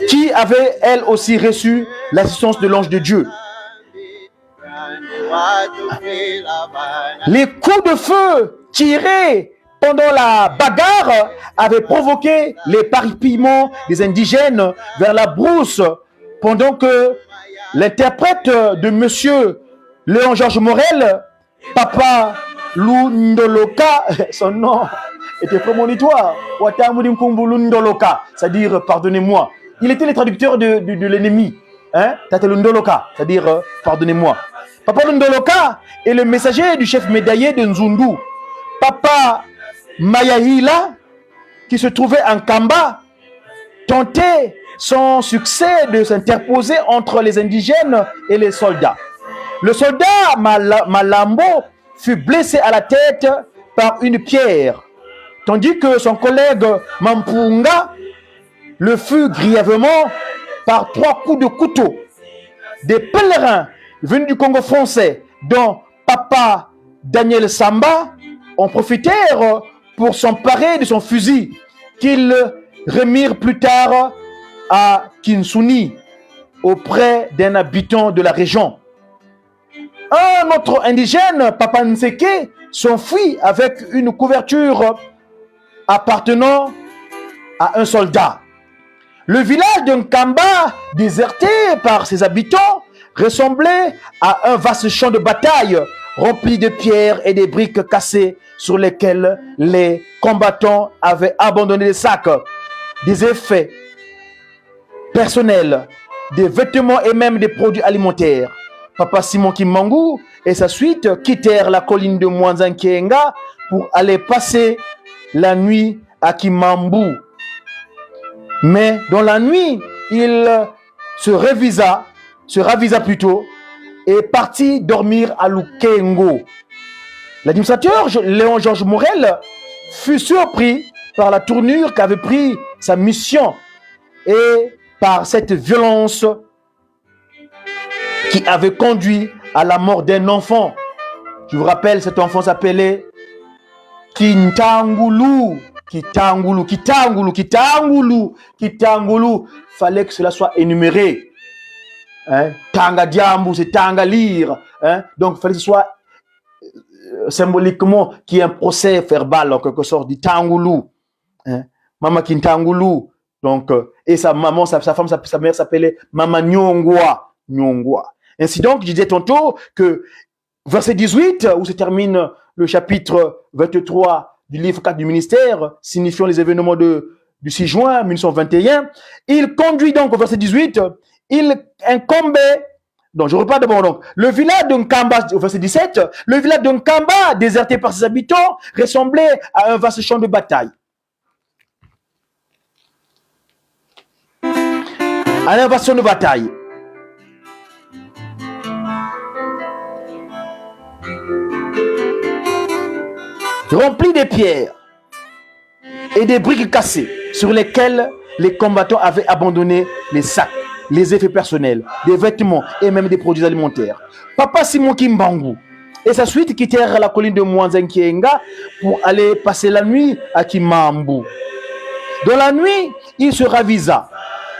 Speaker 3: qui avait elle aussi reçu l'assistance de l'ange de Dieu. Les coups de feu tirés pendant la bagarre avaient provoqué l'éparpillement des indigènes vers la brousse, pendant que l'interprète de monsieur Léon Georges Morel, Papa Lundoloka, son nom était prémonitoire, c'est-à-dire pardonnez-moi. Il était le traducteur de l'ennemi, hein? Tate Lundoloka, c'est-à-dire pardonnez-moi. Papa Lundoloka est le messager du chef médaillé de Nzundu. Papa Mayahila, qui se trouvait en Kamba, tentait sans succès de s'interposer entre les indigènes et les soldats. Le soldat Malambo fut blessé à la tête par une pierre, tandis que son collègue Mampunga le fut grièvement par 3 coups de couteau. Des pèlerins venus du Congo français, dont Papa Daniel Samba, en profitèrent pour s'emparer de son fusil, qu'ils remirent plus tard à Kinsuni, auprès d'un habitant de la région. Un autre indigène, Papa Nseke, s'enfuit avec une couverture appartenant à un soldat. Le village de Nkamba, déserté par ses habitants, ressemblait à un vaste champ de bataille rempli de pierres et des briques cassées sur lesquelles les combattants avaient abandonné des sacs, des effets personnels, des vêtements et même des produits alimentaires. Papa Simon Kimbangu et sa suite quittèrent la colline de Mwanzenkenga pour aller passer la nuit à Kimambu. Mais dans la nuit, il se ravisa plutôt et partit dormir à Lukengo. L'administrateur Léon Georges Morel fut surpris par la tournure qu'avait pris sa mission et par cette violence qui avait conduit à la mort d'un enfant. Je vous rappelle, cet enfant s'appelait Kintangulu. Fallait que cela soit énuméré. Hein? Tanga diambu, c'est tanga lire. Hein? Donc, il fallait que ce soit symboliquement qu'il y ait un procès verbal, en quelque sorte, du Tangulu. Hein? Maman Kintangulu. Donc, et sa maman, sa femme, sa mère s'appelait Maman Nyongwa. Ainsi donc, je disais tantôt que verset 18, où se termine le chapitre 23 du livre 4 du ministère, signifiant les événements du 6 juin 1921. Il conduit donc au verset 18, il incombait, donc je repars d'abord donc, le village de Nkamba, au verset 17, le village de Nkamba, déserté par ses habitants, ressemblait à un vaste champ de bataille. À un vaste champ de bataille. Rempli de pierres et des briques cassées sur lesquelles les combattants avaient abandonné les sacs, les effets personnels, des vêtements et même des produits alimentaires. Papa Simon Kimbangu et sa suite quittèrent la colline de Mwanzenkienga pour aller passer la nuit à Kimambu. Dans la nuit, il se ravisa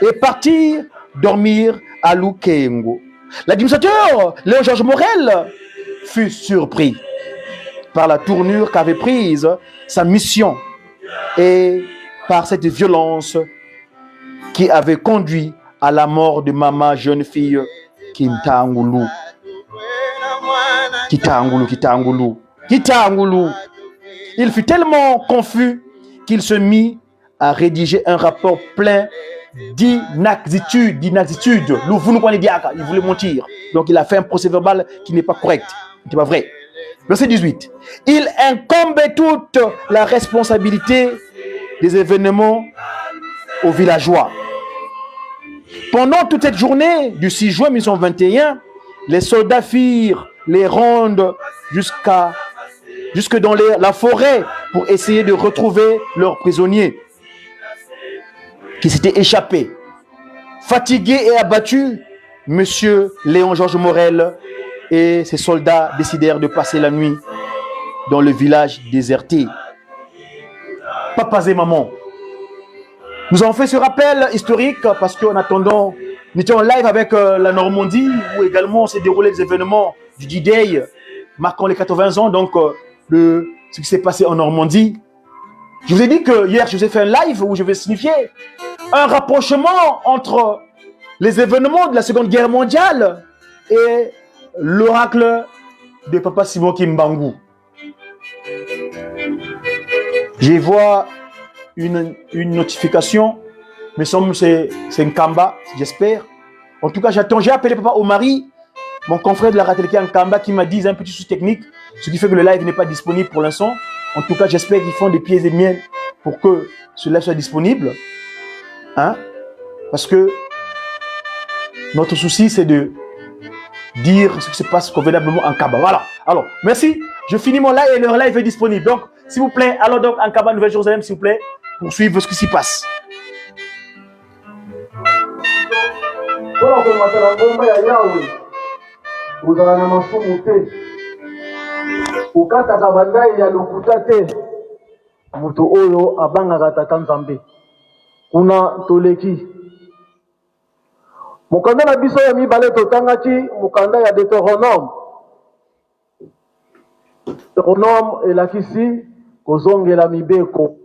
Speaker 3: et partit dormir à Lukengo. L'administrateur, Léon Georges Morel, fut surpris par la tournure qu'avait prise sa mission et par cette violence qui avait conduit à la mort de maman jeune fille Kitangulu. Il fut tellement confus qu'il se mit à rédiger un rapport plein d'inexactitude. Il voulait mentir. Donc il a fait un procès verbal qui n'est pas correct, qui n'est pas vrai. Verset 18. Il incombait toute la responsabilité des événements aux villageois. Pendant toute cette journée du 6 juin 1921, les soldats firent les rondes jusque dans la forêt pour essayer de retrouver leurs prisonniers qui s'étaient échappés. Fatigué et abattu, Monsieur Léon Georges Morel et ses soldats décidèrent de passer la nuit dans le village déserté. Papas et mamans, nous avons fait ce rappel historique parce qu'en attendant, nous étions en live avec la Normandie où également s'est déroulé les événements du D-Day marquant les 80 ans, donc ce qui s'est passé en Normandie. Je vous ai dit que hier, je vous ai fait un live où je vais signifier un rapprochement entre les événements de la Seconde Guerre mondiale et l'oracle de Papa Simon Kimbangu. Je vois une notification, me semble que c'est Nkamba, j'espère. En tout cas, j'attends, j'ai appelé Papa Omari, mon confrère de la Ratelke Nkamba, qui m'a dit un petit souci technique, ce qui fait que le live n'est pas disponible pour l'instant. En tout cas, j'espère qu'ils font des pieds et miels pour que ce live soit disponible. Hein? Parce que notre souci, c'est de dire ce qui se passe convenablement en Nkamba. Voilà. Alors, merci. Je finis mon live et leur live est disponible. Donc, s'il vous plaît, allons donc en Nkamba, Nouvelle-Jérusalem, s'il vous plaît, pour suivre ce qui s'y passe.
Speaker 14: Mutu oyo abangaka tata Nzambe kuna toleki mokanda na biso ya mibale totangaki mokanda ya Deutéronome elakisi kozongela mibeko.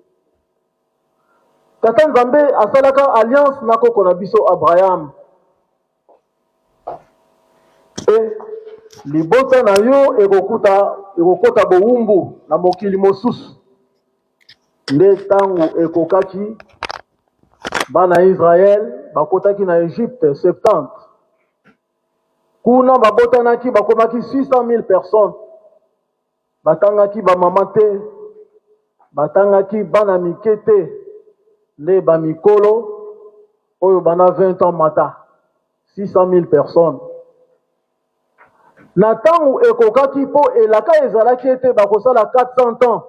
Speaker 14: Tata Nzambe asalaka alliance na koko na biso Abraham e libota na yo ekokota bowumbu na mokili mosusu. Nde tangu ekokaki bana Israël bakotaki na Égypte 70 kuna babotanaki bakomaki 600,000 personnes batangaki bamama te batangaki bana mike te nde bamikolo oyo bana 20 ans mata 600,000 personnes na tangu ekokaki mpo elaka ezalaki ete bakosala 400 ans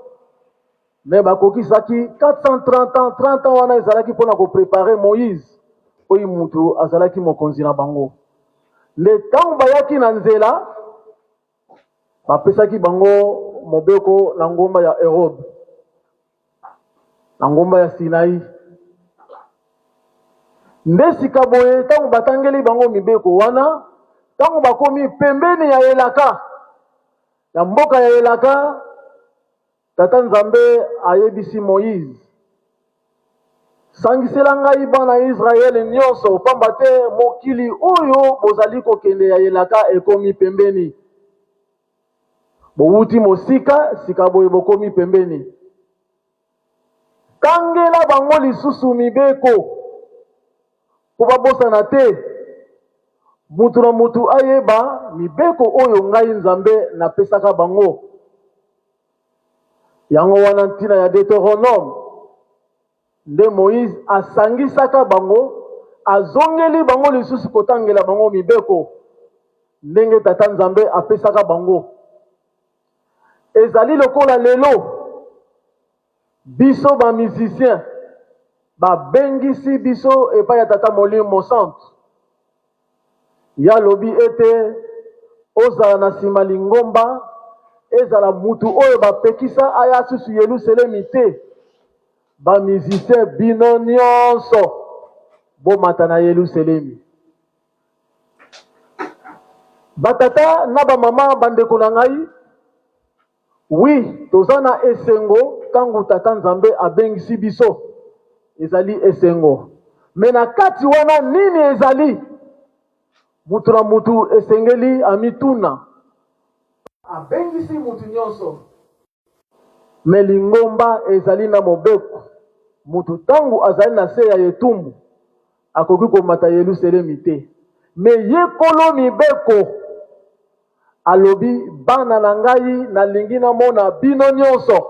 Speaker 14: mais bakokisaki 430 ans 30 ans wana ezalaki mpona kopréparer Moïse oyo mutu azalaki mokonzi na bango. Le ntango bayaki na nzela bapesaki bango mobeko na ngomba ya Erobe na ngomba ya Sinai. Nde sika boye ntango batangeli bango mibeko wana ntango bakomi pembeni ya elaka ya mboka ya elaka Tata Nzambe ayebisi Moïse sangisela ngai bana Israel nyonso pamba te mokili oyo bozali kokende ya elaka ekomi pembeni bowuti mosika sika boye bokomi pembeni tangela bango lisusu mibeko po babosana te. Mutu na mutu ayeba mibeko oyo ngai Nzambe napesaka bango. Yango wana ntina ya Deutéronome nde Moïse asangisaka bango, azongeli bango lisusu kotangela bango mibeko ndenge tata Nzambe apesaka bango. Ezali lokola lelo biso ba musicien babengisi biso epai ya tata Molimo Centre ya lobi ete ozala na nsima lingomba ezala mutu oyo bapekisa aya susu Yelusalemi te. Ba musicien bino nyonso bomata na Yelusalemi. Batata na bamama bandeko na ngai, oui toza na esengo tangu tata Nzambe abengisi biso, ezali esengo. Me na kati wana nini ezali? Mutu na mutu esengeli amituna. Abengisi mutu nyonso. Me lingomba ezali na mobeko. Mutu tangu azali na se ya etumbu akoki komata Yelusalemi te. Me ye kolo mibeko alobi bana na ngai nalingi namona bino nyonso.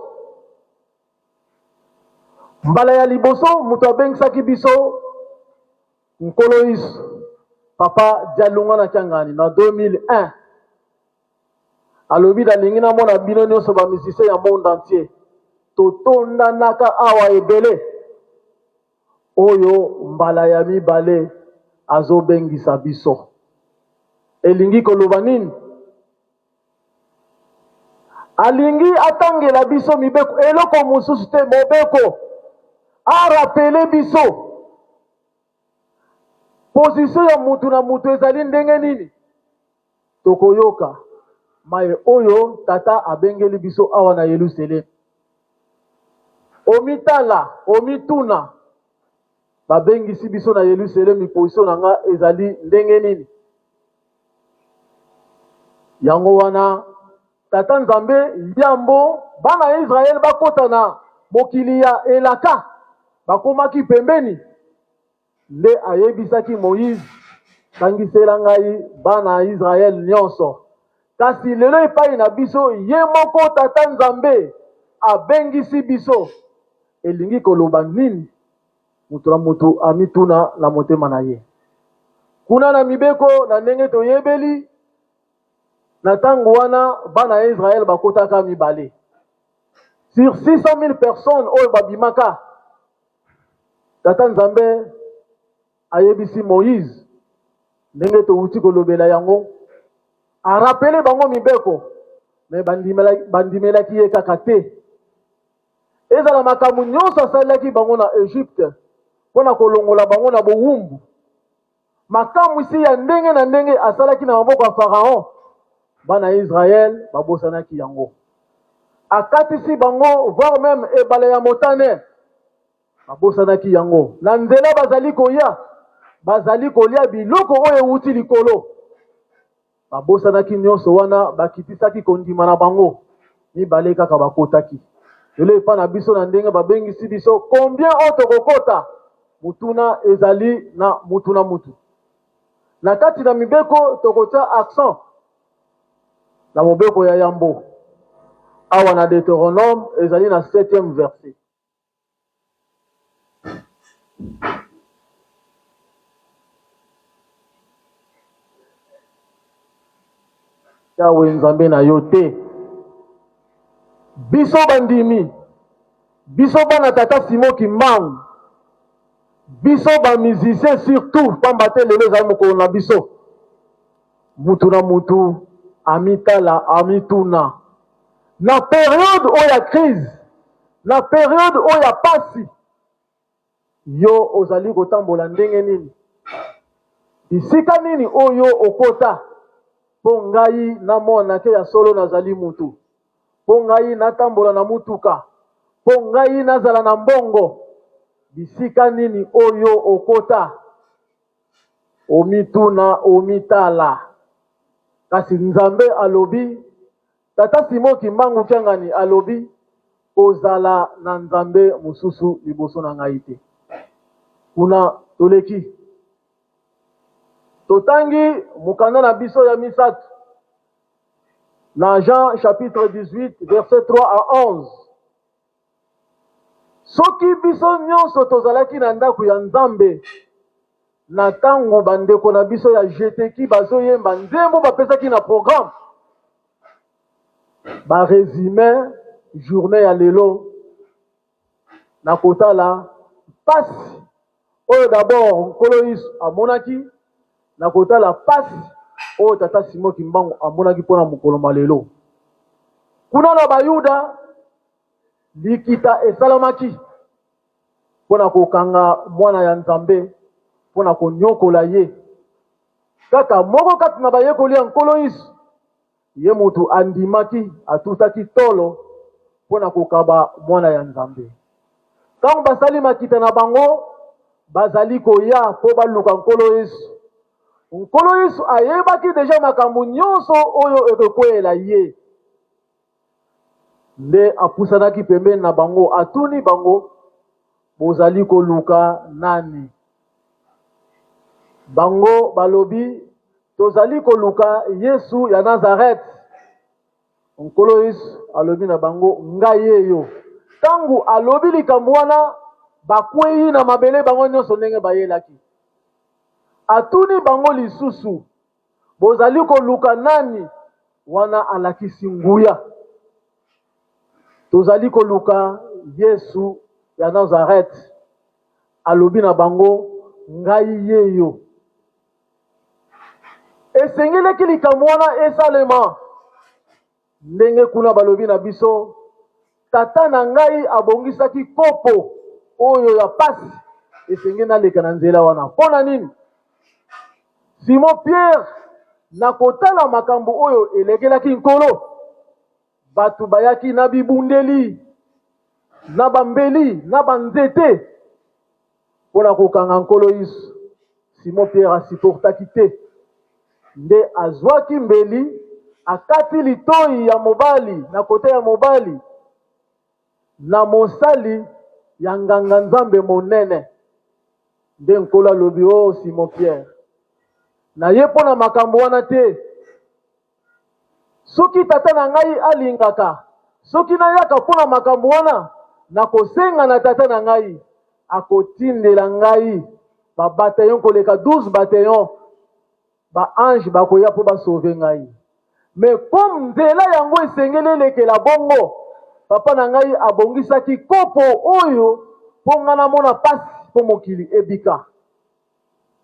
Speaker 14: Mbala ya liboso mutu abengisaki biso nkolo Isu Papa Dialunga na Kiangani na 2001. Alobi nalingi namona bino nyonso ba musicien ya monde entier. Totonda naka awa ebele oyo mbala ya mibale azobengisa biso. Elingi koloba nini? Alingi atangela biso mibeko eloko mosusu te mobeko. Arapele biso position ya mutu na mutu ezali ndenge nini? Tokoyoka maye oyo tata abengeli biso awa na Yelusalemi. Omitala, omituna babengisi biso na Yelusalemi position na nga ezali ndenge nini? Yango wana tata Nzambe yambo bana Israel bakota na mokili ya elaka bakomaki pembeni nde ayebisaki Moïse tangisela ngai bana Israel nyonso. Kasi lelo epai na biso ye moko tata Nzambe abengisi biso. Elingi koloba nini? Mutu na mutu amituna na motema na ye. Kuna na mibeko na ndenge toyebeli na tango wana bana Israel bakotaka mibale. Sur 600,000 personnes oyo babimaka, tata Nzambe ayebisi Moïse ndenge touti kolobela yango, arapele bango mibeko me bandimelaki ye kaka te. Ezala makambo nyonso asalaki bango na Egypte mpona kolongola bango na bowumbu. Makambo isi ya ndenge na ndenge asalaki na maboko ya Pharaon, bana Israel babosanaki yango. Akatisi bango voire même ebale ya motane babosanaki yango. Na nzela bazali koya bazali kolia biloko oyo euti likolo. Babosanaki nyonso wana bakitisaki kondima na bango. Mibale kaka bakotaki. Lelo epa na biso na ndenge babengisi biso combien oto kokota mutuna ezali na mutu na mutu. Na kati na mibeko tokotia accent na mobeko ya yambo. Awa na Deutéronome ezali na 7e verset. Yawe Nzambe na yo te. Biso bandimi, biso bana tata Simon Kimbangu, biso ba musicien surtout pamba te lelo ezali mokolo na biso. Mutu na mutu amitala amituna. Na période oyo ya crise, na période oyo ya pasi, yo ozali kotambola ndenge nini? Bisika nini oyo okota po ngai namona ke ya solo nazali mutu? Po ngai natambola na mutuka, po ngai nazala na mbongo? Bisika nini oyo okota? Omituna omitala. Kasi Nzambe alobi, tata Simon Kimbangu Kiangani alobi, kozala na nzambe mosusu liboso na ngai te. Kuna toleki totangi mukanda na biso ya misato na Jean chapitre 18 verset 3 à 11. Soki biso nyonso tozalaki na ndako ya nzambe na tango bandeko na biso ya jeteki bazoyemba nzembo bapesaki na programme baresume journée ya lelo na kotala pasi oyo d'abord nkolo Yesu amonaki na kotala pasi oyo tata Simon Kimbangu amonaki mpona mokolo malelo. Kuna na bayuda likita esalamaki mpona kokanga mwana ya nzambe mpona konyokola ye. Kaka moko kati na bayekoli ya nkolo Yesu ye mutu andimaki atutaki tolo mpona kokaba mwana ya nzambe. Tango basali makita na bango bazali koya mpo baluka nkolo Yesu. Nkolo Yesu ayebaki deja makambo nyonso oyo ekokweyela ye. Nde apusanaki pembeni na bango atuni bango, bozali koluka nani? Bango balobi tozali koluka Yesu ya Nazareth. Nkolo Yesu alobi na bango ngai yeyo. Tangu alobi likambo wana bakweyi na mabele bango nyonso ndenge bayelaki. Atuni bango lisusu bozali koluka nani? Wana alakisi nguya. Tozali koluka Yesu ya Nazareth. Alobi na bango ngai yeyo. Esengeleki likambo wana esalema ndenge kuna balobi na biso tata na ngai abongisaki kopo oyo ya pasi esenge naleka na nzela wana. Mpona nini? Simon Pierre na kotala makambo oyo elekelaki nkolo, batu bayaki na bibundeli na bambeli na banzete mpona kokanga nkolo Yesu. Simon Pierre asiportaki te, nde azwaki mbeli akati litoi ya mobali na kote ya mobali na mosali ya nganga nzambe monene. Nde nkolo alobi o Simon Pierre na ye mpona makambo wana te. Soki tata na ngai alingaka, soki nayaka mpona makambo wana, nakosenga na tata na ngai akotindela ngai bataillon koleka 12 bataillon ba ange bakoya mpo basauve ngai. Mais comme nzela yango esengeli elekela bongo, papa na ngai abongisaki kopo oyo mpo nga namona pasi mpo mokili ebika.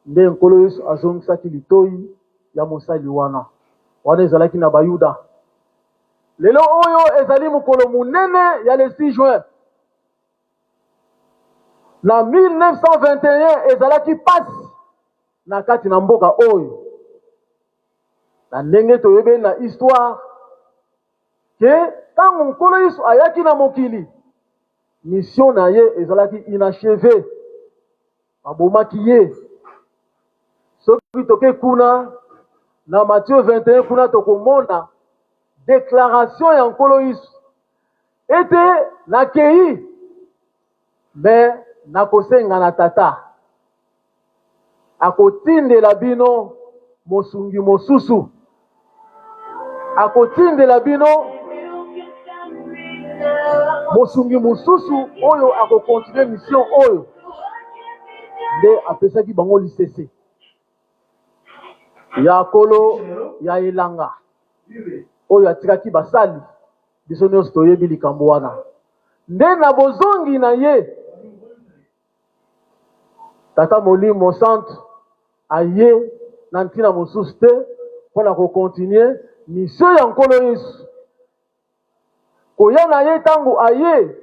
Speaker 14: Nde nkolo Yesu azongisaki litoi ya mosali wana. Wana ezalaki na bayuda. Lelo oyo ezali mokolo munene ya le 6 juin. Na 1921 ezalaki pasi na kati na mboka oyo. Na ndenge toyebe na histoire ke tango nkolo Yesu ayaki na mokili, mission na ye ezalaki inachevée. Abomaki ye. Soki toke kuna na Matthieu 21 kuna tokomona déclaration ya nkolo Yesu ete nakei me nakosenga na tata akotindela bino mosungi mosusu, akotindela bino mosungi mosusu oyo akokontinue mission oyo. Nde apesaki bango lisese ya kolo ya elanga oyo atikaki basali biso nyonso toyebi likambo wana. Nde na bozongi na ye tata Molimo Centre aye na ntina mosusu te mpona kokontinue mission ya nkolo Yesu. Koya na ye tango aye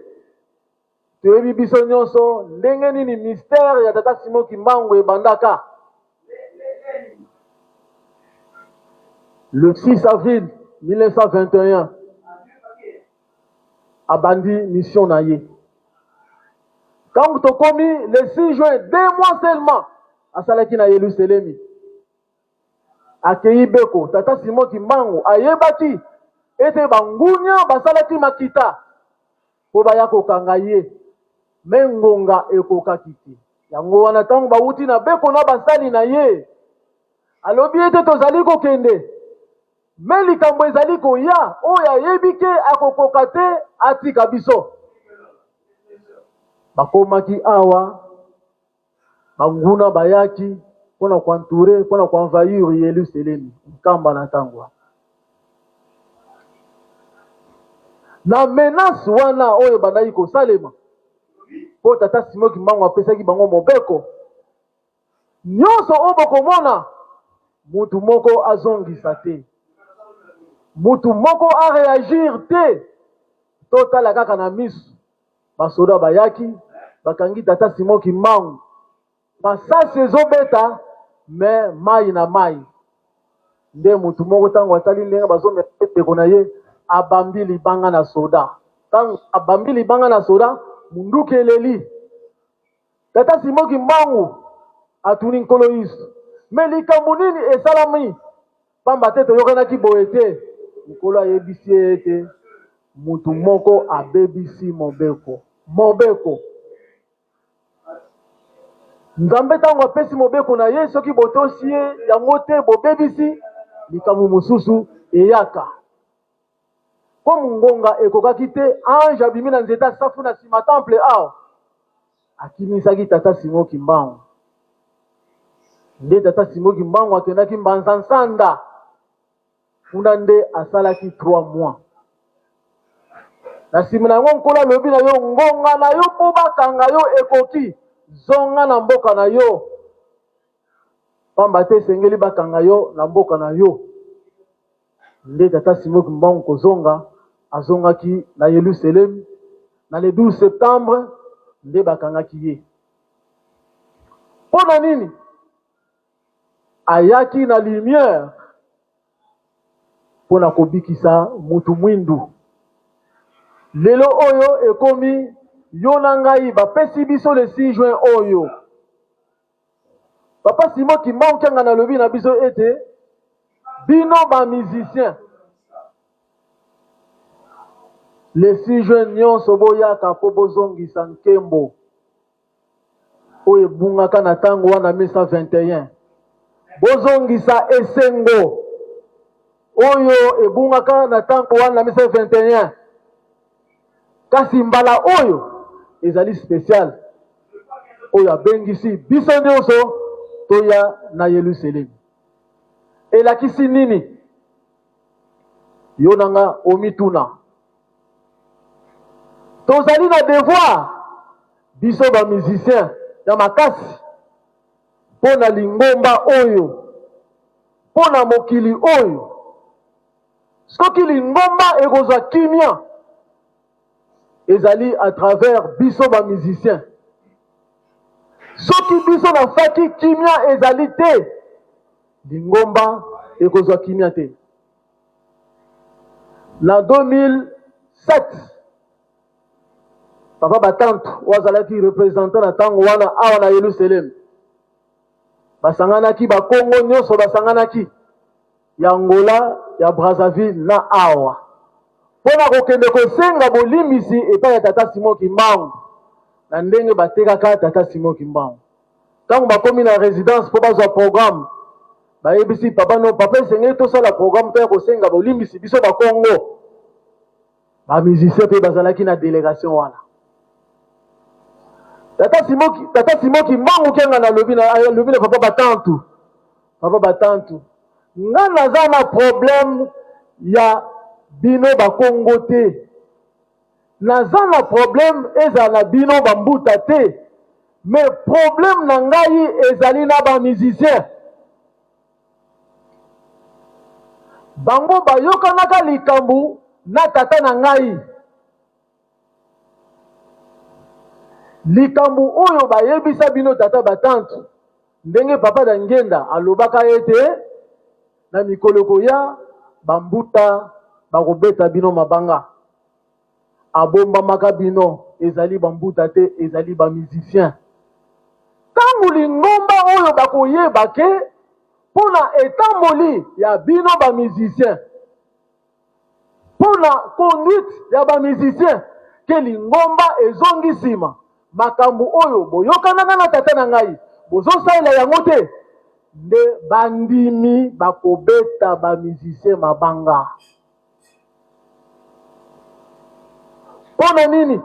Speaker 14: toyebi biso nyonso ndenge nini mystère ya tata Simon Kimbangu ebandaka. Le 6 avril 1921 abandi mission na ye. Quand tokomi le 6 juin, 2 mois seulement asalaki na Yerusalemi. Akei beko tata Simon Kimbangu ayebaki ete bangunya basalaki makita po baya kokanga ye me ngonga ekokaki te. Yango wana ntango bauti na beko na basali na ye alobi ete tozali kokende me likambo ezali koya oyo ayebi ke akokoka te atika biso. Bakomaki awa banguna bayaki mpona koentoure mpona koenvahir Yerusalemi nkamba na ntango na menace wana oyo bandaki kosalema po tata Simon Kimbangu apesaki bango mobeko nyonso oyo bokomona mutu moko azongisa te, mutu moko areagir te. Totala kaka na misu basoda bayaki bakangi tata Simon Kimbangu basasi ezobeta me mai na mai nde mutu moko ntango atali ndenge bazomeko na ye abambi libanga na soda. Ntango abambi libanga na soda munduki eleli tata Simon Kimbangu atuni nkolo Yesu me likambo nini esalami pamba te toyokanaki boye te. Nkolo ayebisi ete mutu moko abebisi mobeko Nzambe ntango apesi mobeko na ye soki botosi ye yango te bobebisi likambo mosusu eyaka po ngonga ekokaki te. Ange abimi na nzeta safu na nsima temple awa akimisaki tata Simon Kimbangu. Nde tata Simon Kimbangu akendaki mbanza nsanda kuna nde asalaki 3 mois. Na nsima na yango nkolo alobi na yo ngonga na yo po bakanga yo ekoki zonga na mboka na yo pamba te esengeli bakanga yo na mboka na yo. Nde tata Simon Kimbangu kozonga azongaki na Yerusalem na le 12 septembre nde bakangaki ye. Pona nini? Ayaki na lumière pona kobikisa mutu mwindu. Lelo oyo ekomi yo na ngai bapesi biso le 6 juin oyo. Papa Simon Kimbangu kyanga na lobi na biso ete bino ba musicien le 6 juin nyonso boyaka po bozongisa nkembo oyo ebungaka na ntango wana 1921. Bozongisa esengo oyo ebungaka na ntango wana 1921. Kasi mbala oyo ezali spécial oyo abengisi biso nyonso toya na Yerusalem. Elakisi nini? Yo nanga omituna tozali na devoir biso ba musicien ya makasi pona lingomba oyo pona mokili oyo. Soki lingomba ekozwa kimia ezali à travers biso ba musicien. Soki biso na faki kimia ezali te lingomba ekozwa kimia te. Na 2007 papa batante wazalaki représentant na tango wana awa na Yerusalem basanganaki bakongo nyonso basanganaki ya Angola ya Brazzaville na awa pona kokende kosenga bolimbisi epai ya tata Simon Kimbangu na ndenge batekaka tata Simon Kimbangu. Tango bakomi na résidence po bazwa programme bayebisi papa no papa esengeli tosala programme mpe ya kosenga bolimbisi biso bakongo bamusicien mpe bazalaki na délégation wana. Tata Simon Kimbangu kenga na lobi na papa batantu nga naza na problème ya bino bakongo te, naza na problème ezala na bino bambuta te, mais problème na ngai ezali na ba musicien. Bango bayokanaka likambu na tata na ngai, likambu oyo bayebisa bino tata batantu ndenge papa da ngenda alobaka ete na mikoloko ya bambuta bakobeta bino mabanga, abombamaka bino ezali bambuta te ezali ba musicien. Tangu lingomba oyo bakoyeba ke pona etamboli ya bino ba musicien, pona conduite ya ba musicien, ke lingomba ezongi nsima makambo oyo boyokananga na tata na ngai bozosalela yango te nde bandimi bakobeta bamusicien mabanga. Mpona nini?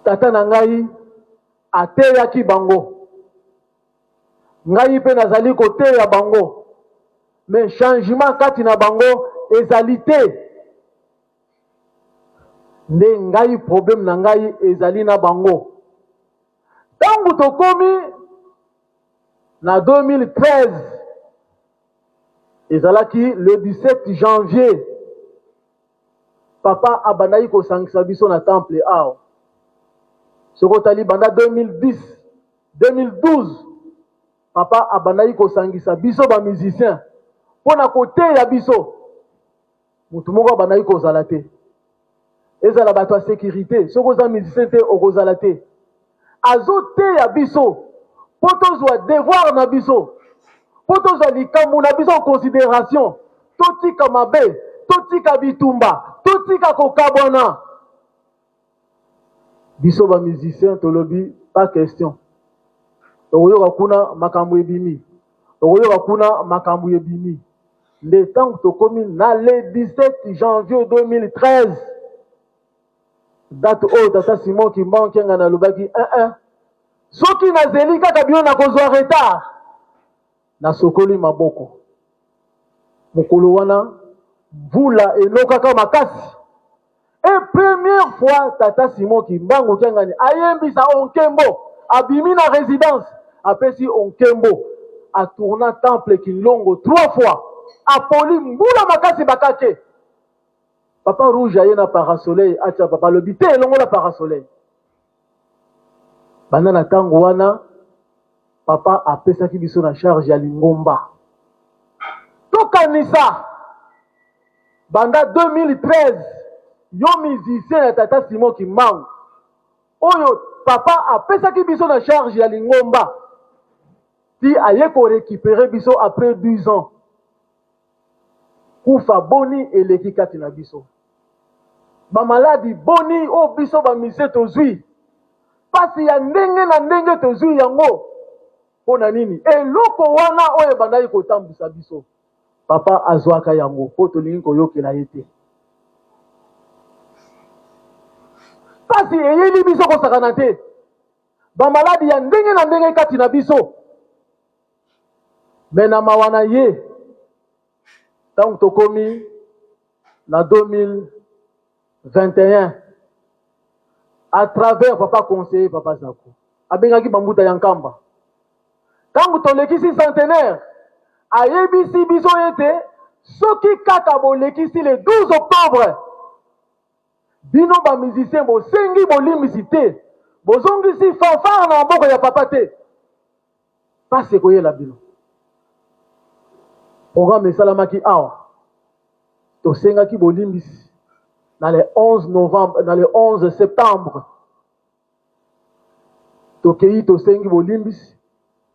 Speaker 14: Tata na ngai ateyaki bango, ngai mpe nazali koteya bango, mais changement kati na bango ezali te. Nde ngai problème na ngai ezali na bango. Tangu tokomi na 2013 ezalaki le 17 janvier papa abandaki kosangisa biso na temple awa. Soko tali banda 2010 2012 papa abandaki kosangisa biso ba musicien pona koteya biso. Mutu moko abandaki kozala te. Ezala bato ya sécurité soko oza musicien te okozala te. Azoteya biso po tozwa devoir na biso, po tozwa likambo na biso en considération, totika mabe, totika bitumba, totika kokabwana. Biso ba musicien tolobi pas question. Oyoka kuna makambo ebimi, oyoka kuna makambo ebimi. Le temps tokomi na le 17 janvier 2013 date oyo tata Simon Kimbangu kenga na lobaki soki nazeli kaka bino na kozwa retard na sokoli maboko. Mokolo wana mvula enokaka makasi. Et première fois tata Simon Kimbangu kenga ni ayembisa onkembo abimi na résidence apesi onkembo a tourna temple Kilongo 3 fois apoli mbula makasi bakake. Papa Rouge aye na parasoleil atia papa lobite elongo la parasoleil. Banda na tango wana papa apesaki biso na charge ya lingomba. Tokanisa banda 2013 yo musicien ya tata Simon Kimbangu oyo papa apesaki biso na charge ya lingomba ti aye ko récupérer biso après 12 ans. Kufa boni eleki kati na biso. Ba maladi boni o biso ba mise tozwi. Pasi ya ndenge na ndenge tozwi yango. Pona nini? Eloko wana oyo bandaki kotambusa biso. Papa azwaka yango po tolingi koyokela ye te. Pasi eyeli biso kosakana te. Ba maladi ya ndenge na ndenge kati na biso. Mena mawana ye. Tant tokomi na 2021 à travers papa conseiller papa Zako abengaki bambuta ya nkamba tangu tolekisi centenaire ayebisi biso ete soki kaka bolekisi le 12 octobre bino ba musicien bosengi bolimbisi te bozongisi fanfare na maboko ya papa te pasi koyela bino. Programme esalamaki awa tosengaki bolimbisi na le 11 novembre na le 11 septembre tokei tosengi bolimbisi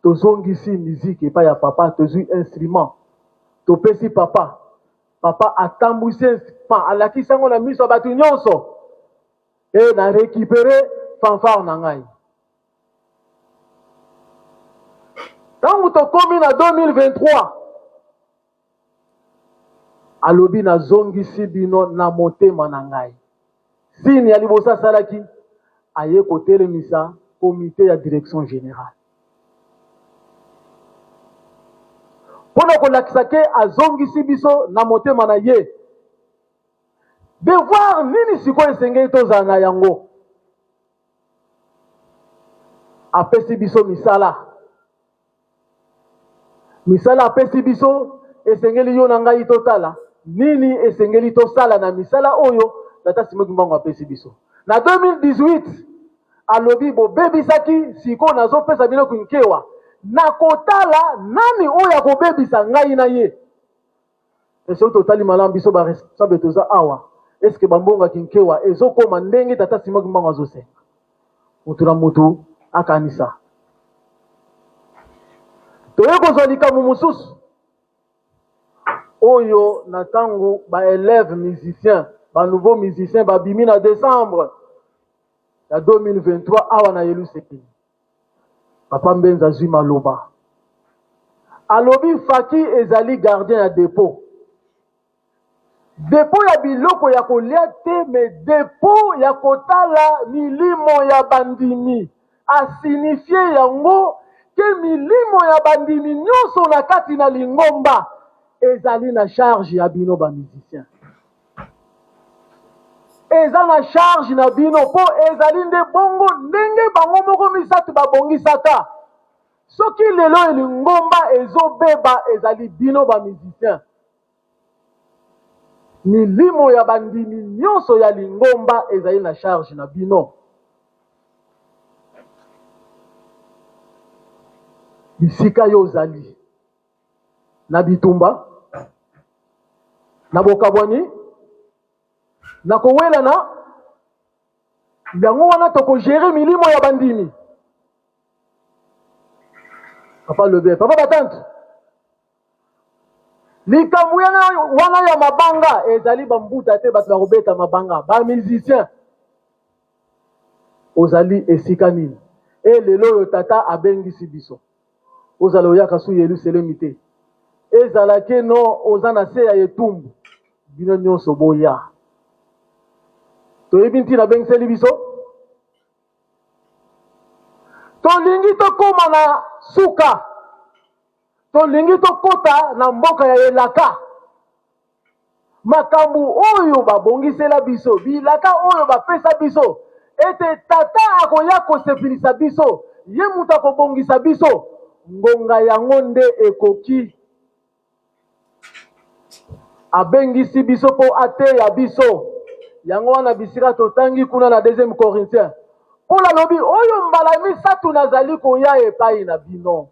Speaker 14: tozongisi musique epai ya papa tozwi instrument topesi papa atambwisi instrument alakisi yango na miso ya bato nyonso e na récupéré fanfare na ngai. Ntango tokomi na 2023 alobi na zongisi bino na motema na ngai. Sini ya libosa salaki aye kotelemisa comité ya direction générale. Pona kolakisa ke azongisi biso na motema na ye. Devoir nini sikoyo esengeli tozala na yango. Apesi biso misala. Misala apesi biso esengeli yo na ngai totala. Nini esengeli tosala na misala oyo tata Simon Kimbangu apesi biso. Na 2018 alobi bobebisaki siko nazopesa bino kunkewa na kotala nani oyo akobebisa ngai na ye. Eso totali malamu biso ba responsable toza awa. Eske bambonga kinkewa ezokoma ndenge tata Simon Kimbangu azosenga. Mutu na mutu akanisa. Toye kozwa likambo mosusu oyo na tango ba élève musicien ba nouveau musicien babimi na décembre ya 2023 awa na Yelusekeli. Papa Mbenza zwi maloba alobi faki ezali gardien ya dépôt ya biloko ya kolia te, mais dépôt ya kotala milimo ya bandimi asignifie yango ke milimo ya bandimi nyonso na kati na lingomba ezali na charge ya bino ba musicien, eza na charge na bino po ezali nde bongo ndenge bango moko misato babongisaka. Soki lelo elingomba ezobeba ezali bino ba musicien, milimo ya bandimi nyonso ya lingomba ezali na charge na bino. Bisika yo ozali na bitumba na bokabwani na kowelana yango wana tokogere milimo ya bandimi. Papa Lebe, papa batante, likambo wana ya mabanga ezali bambuta te bato bakobeta mabanga ba musicien ozali esika nini? E lelo oyo tata abengisi biso ozala oyaka su Yelusalemi te, ezalaki no oza na se ya etumbu, bino nyonso boya. Toyebi ntina abengiseli biso, tolingi tokoma na suka, tolingi tokota na mboka ya elaka. Makambu oyo babongisela biso, bilaka oyo bapesa biso, ete tata akoya kosepelisa biso, ye mutu akobongisa biso, ngonga yango nde ekoki abengisi biso po ateya biso. Yango wana bisika totangi kuna na 2 Corinthiens, Paul alobi oyo mbala misatu nazali koya epai na bino,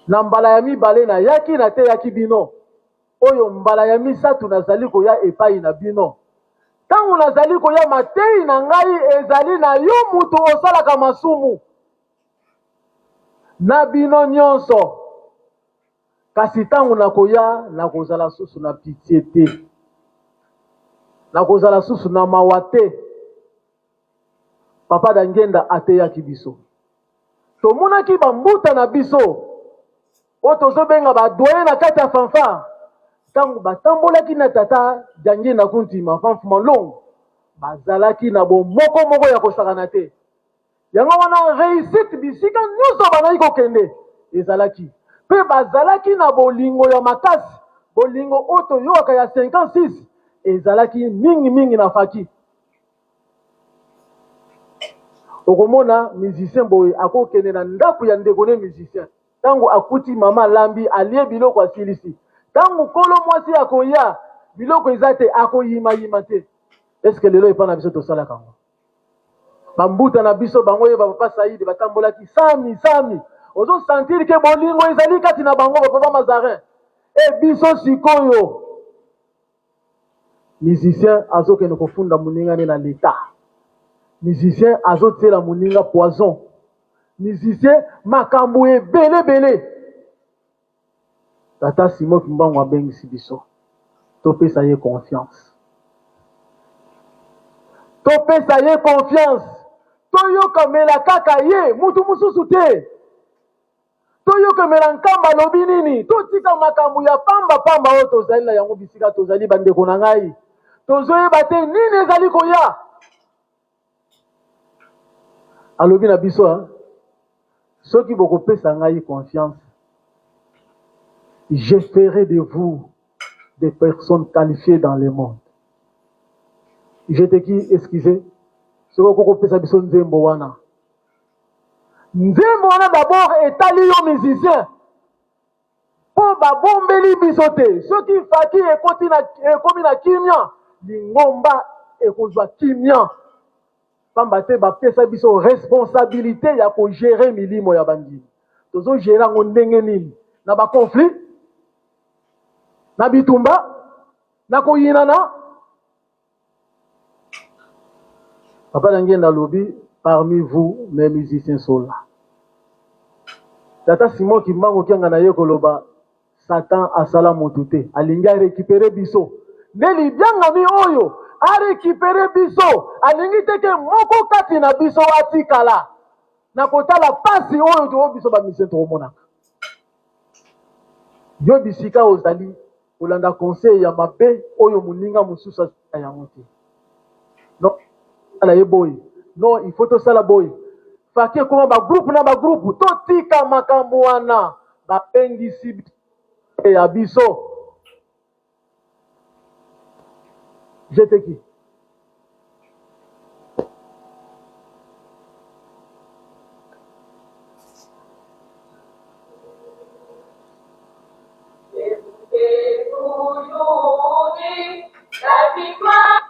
Speaker 14: na mbala ya mibale na yaki na te yaki bino, oyo mbala ya misatu nazali koya epai na bino. Tangu nazali koya matei na ngai ezali na yo mutu osalaka masumu na bino nyonso, kasi tangu nakoya nakozala susu na pitié te, nakozala susu na mawa te. Papa Dangenda ateyaki biso, tomonaki bambuta na biso oyo tozobenga badoye na kati ya fanfare, tangu batambolaki na tata Dangenda kuntima fanfuma longo, bazalaki na bomoko moko ya kosakana te. Yango wana réussite bisika nyonso banaki kokende ezalaki, pe bazalaki na bolingo ya makasi, bolingo oyo toyoka ya 56 ezalaki mingi na faki. Okomona musicien boye akokende na ndaku ya ndeko ne musicien, tango akuti mama lambi alie biloko asilisi, tango kolo mwasi akoya biloko ezate akoyima te. Est-ce que lelo epa na biso tosala kango? Bambuta na biso bango ye papa Saïd batambolaki sami ozo sentir ke bolingo ezali kati na bango papa Mazarin. E biso sikoyo musicien azokende kofunda moninga ne na leta, musicien azotiela moninga poison, musicien makambo ebele. Tata Simon Kimbangu abengisi biso topesa ye confiance, toyokamela kaka ye mutu mususu te, toyokamela nkamba lobi nini, totika makambo ya pamba oyo tozali na yango bisika tozali bandeko na ngai, tozoyeba te nini ezali koya. Alobi na biso soki bokopesa ngai confiance, je ferai de vous des personnes qualifiées dans le monde. Je te dis, excusez, soki okopesa biso nzembo wana d'abord etali yo musicien po babombeli biso te. Soki faki ekomi na kimia, lingomba ekozwa kimia, pamba te bapesa biso responsabilité ya kogere milimo ya bandimi. Tozo gere yango ndenge nini? Na bakonflit, na bitumba, na koyinana. Papa Dangenda lobi, parmi vous, mes musiciens sont là. Tata Simon Kimbangu kianga na ye koloba, Satan asala motu te, alinga récupérer biso. nde libyangami oyo arekipere biso alingi teke moko kati na biso atikala na kotala pasi oyo to biso bamisien tokomonaka yo bisika ozali kolanda conseil ya mabe oyo moninga mosusu azala yango te non ala ye boye non il faut tosala boye faki ekoma bagroupe na bagroupe totika makambo wana bapengisi ya biso jeteki
Speaker 15: Faites-moi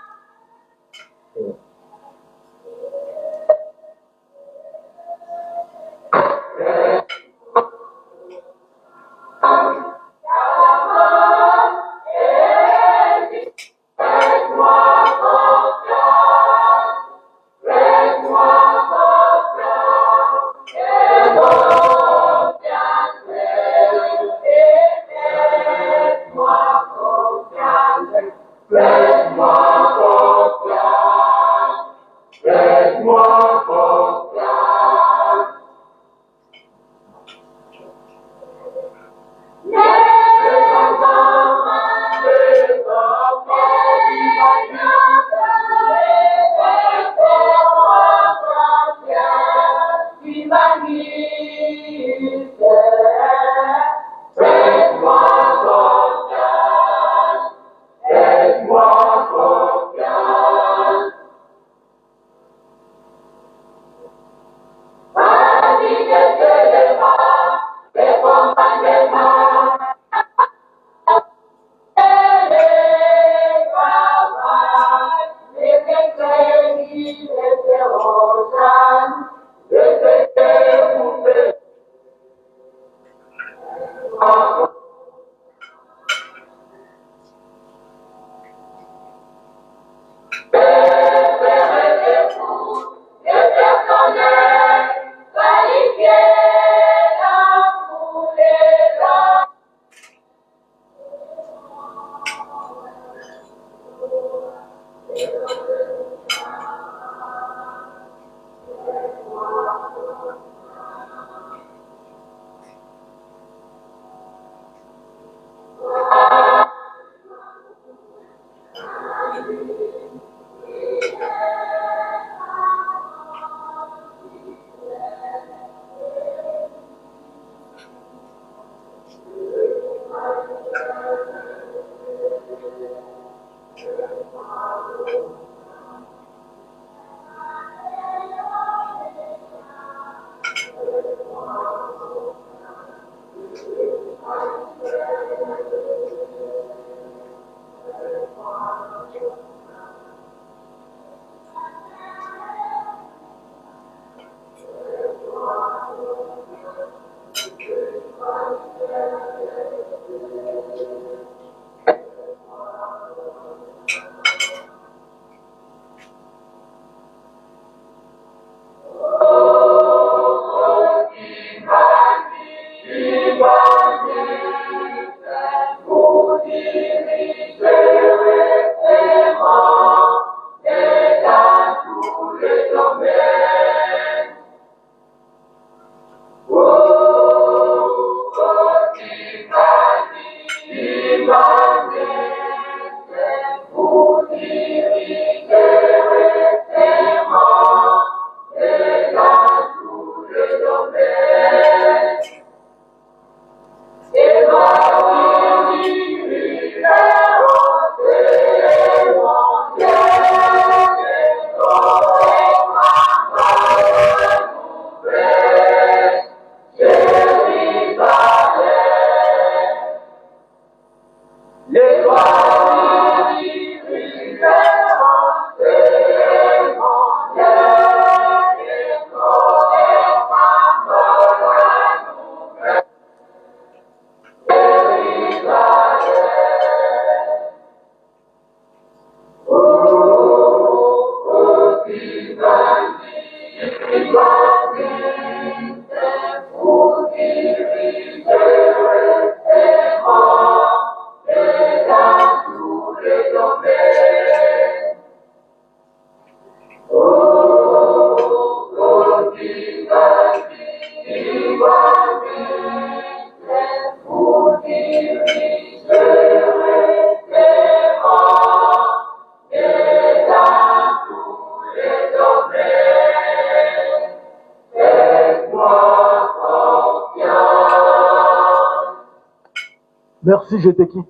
Speaker 14: Merci, je te quitte.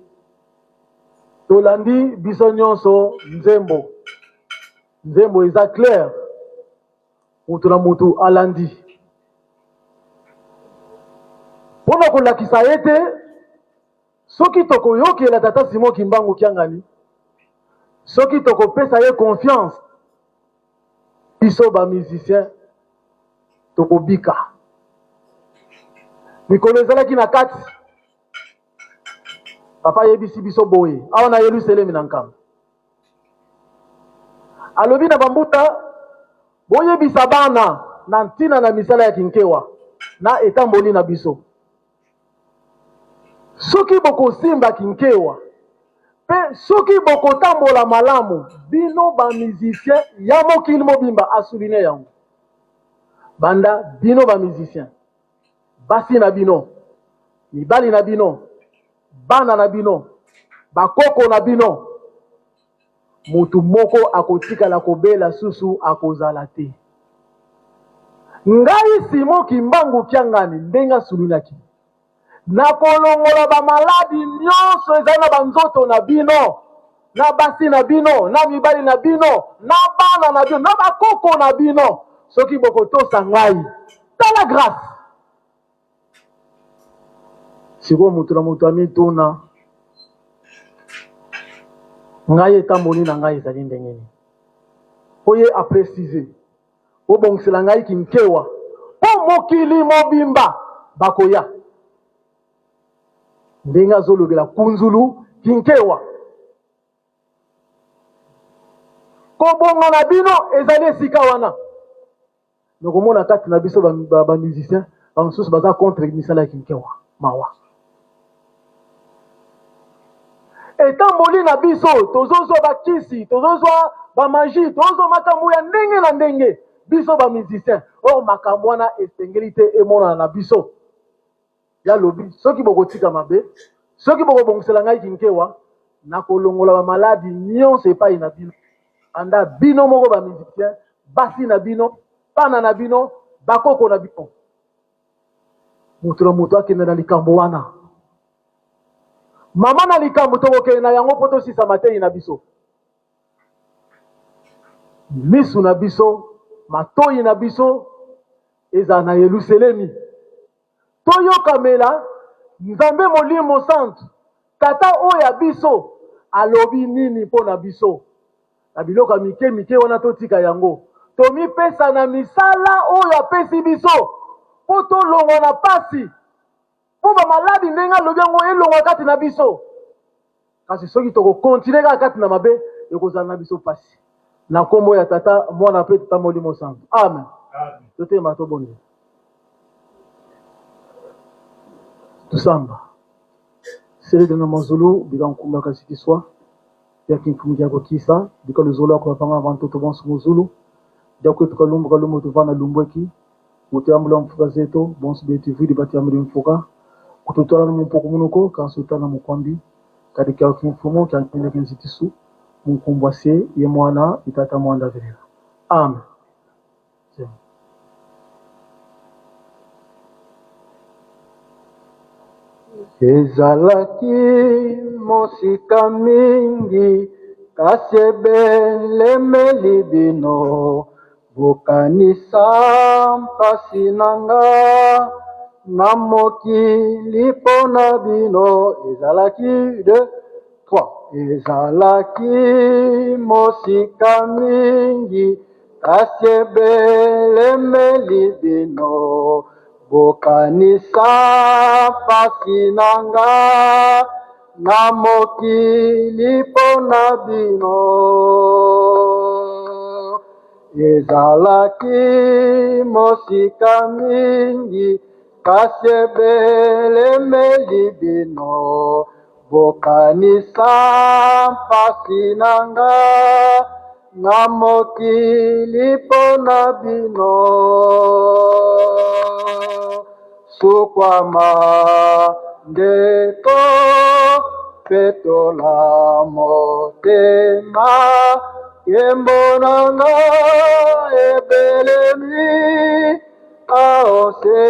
Speaker 14: Tolandi biso nyonso nzembo. Nzembo eza clair. Mutu na mutu alandi. Pona kolakisa ete soki tokoyokela tata Simon Kimbangu Kiangani, soki tokopesa ye confiance, biso ba musicien tokobika. Mikolo ezalaki na kati. Papa yebisi biso boye awa na Yerusalemi na nkamba alobi na bambuta boyebisa bana na ntina na misala ya kinkewa na etamboli na biso soki bokosimba kinkewa pe soki bokotambola malamu bino ba musicien ya mokili mobimba asuline yango banda bino ba musicien basi na bino mibali na bino bana na bino bakoko na bino mutu moko akotikala kobela susu akozala te ngai Simon Kimbangu Kiangani ndenga sulunaki nakolongola bamaladi nyonso ezali na banzoto na bino na basi na bino na mibali na bino na bana na bino na bakoko na bino soki bokotosa ngai tala grâce siko mutu na mutu amituna ngai etamboli na ngai ezali ndenge nini po ye aprécise obongisela ngai kinkewa po mokili mobimba bakoya ndenge azolobela kunzulu kinkewa kobonga na bino ezali esika wana nokomona kati na biso bamusicien bamosusu baza contre misala ya kinkewa mawa etamboli na biso tozozwa bakisi tozozwa bamagie tozozwa makambo ya ndenge na ndenge biso bamusicien oyo makambo wana esengeli te emonana na biso ya lobi soki bokotika mabe soki bokobongisela ngai kinkewa nakolongola bamaladi nyonso epai na bino anda bino moko bamusicien basi na bino bana na bino bakoko na bino mutu na mutu akende na likambo wana mama na likambo tokokende na yango mpo tosisa matei na biso misu na biso matoi na biso ezala na Yerusalemi toyokamela nzambe molimo santu tata oyo ya biso alobi nini mpo na biso na biloko ya mike mike wana totika yango tomipesa na misala oyo apesi biso mpo tolongwa na pasi mpo bamaladi ndenge alobi yango elongwa kati na biso kasi soki tokokontinue kaka kati na mabe ekozala na biso pasi na kombo ya tata mwana mpe tata molimo santu amen totema tobonde tusamba sele dena mazulu bila nkumba kasi kiswa ya kinfumu ya kokisa bika luzolo ya kupanga abantu to bonso muzulu ya kwetu kalumbu tuvana lumbweki mutambula mfuka zetu bonso beti vidi bati amri mfuka kututola mu mpoko munuko kansutana mukwambi kadika kinfumu kankene kinzitisu munkumbwase ye mwana itata mwanda virira amen.
Speaker 15: ezalaki mosika mingi kasi ebelemeli bino bokanisa mpasi nanga na mokili mpo na bino ezalaki 2 3 ezalaki mosika mingi kasi ebelemeli bino bokanisa pasi nanga na mokili mpo na bino ezalaki mosika mingi kasi ebelemeli bino bokanisa mpasi nanga na mokili mpona bino sukwama ndeko petola motema yembo nanga ebelemi aose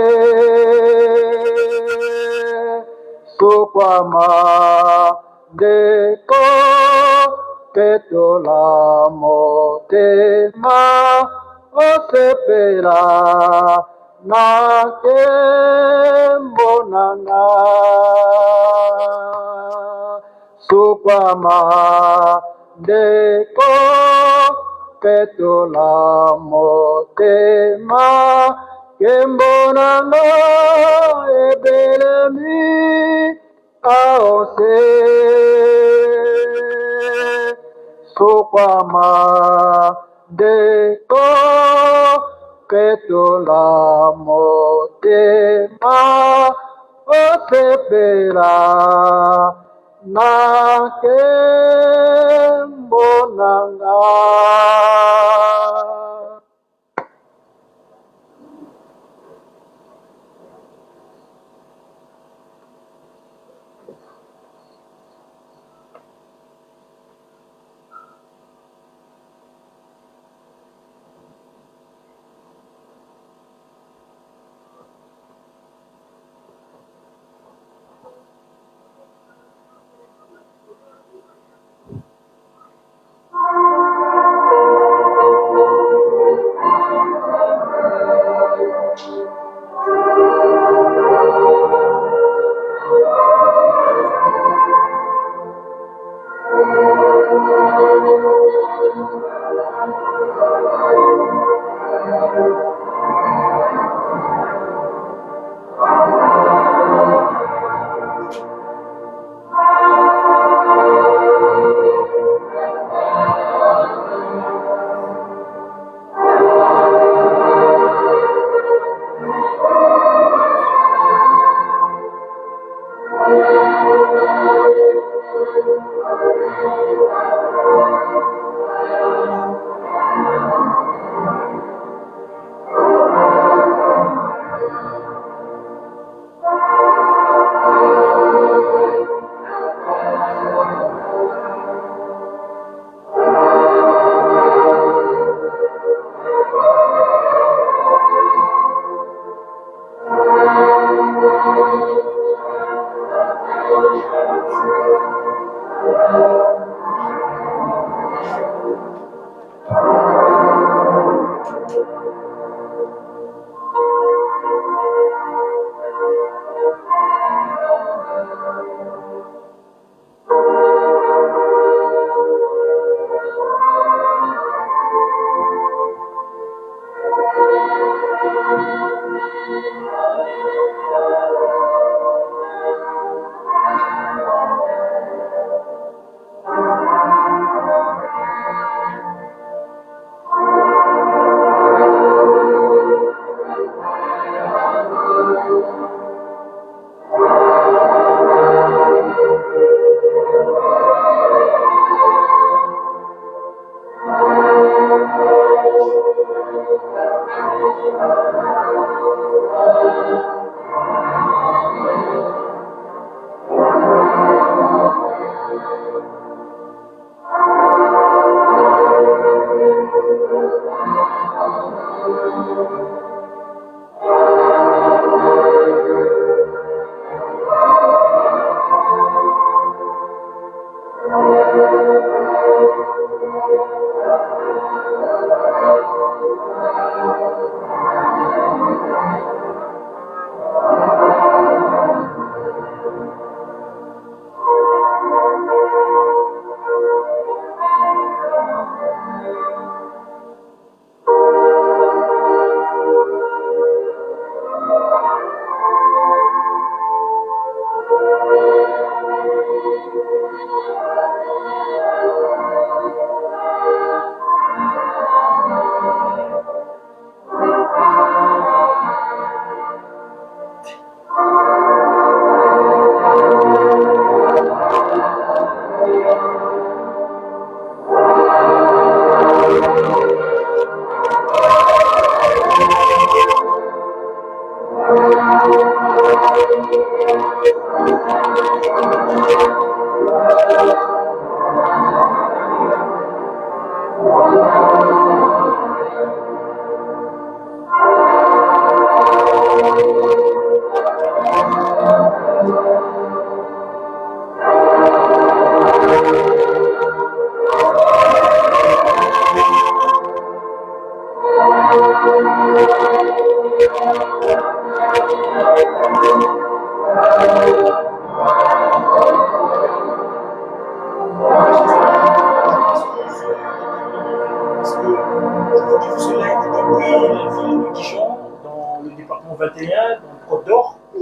Speaker 15: sukwama ndeko petola motema osepela na nkembo nanga sukwama ndeko petola motema nkembo nanga ebelemi aose sukwama ndeko petola motema osepela na nkembo nanga.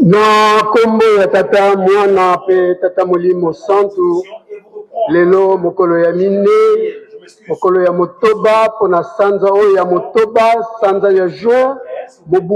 Speaker 15: Na kombo ya tata mwana pe tata molimo santu lelo mokolo ya mine mokolo ya motoba pona sanza oyo ya motoba sanza ya juin mobu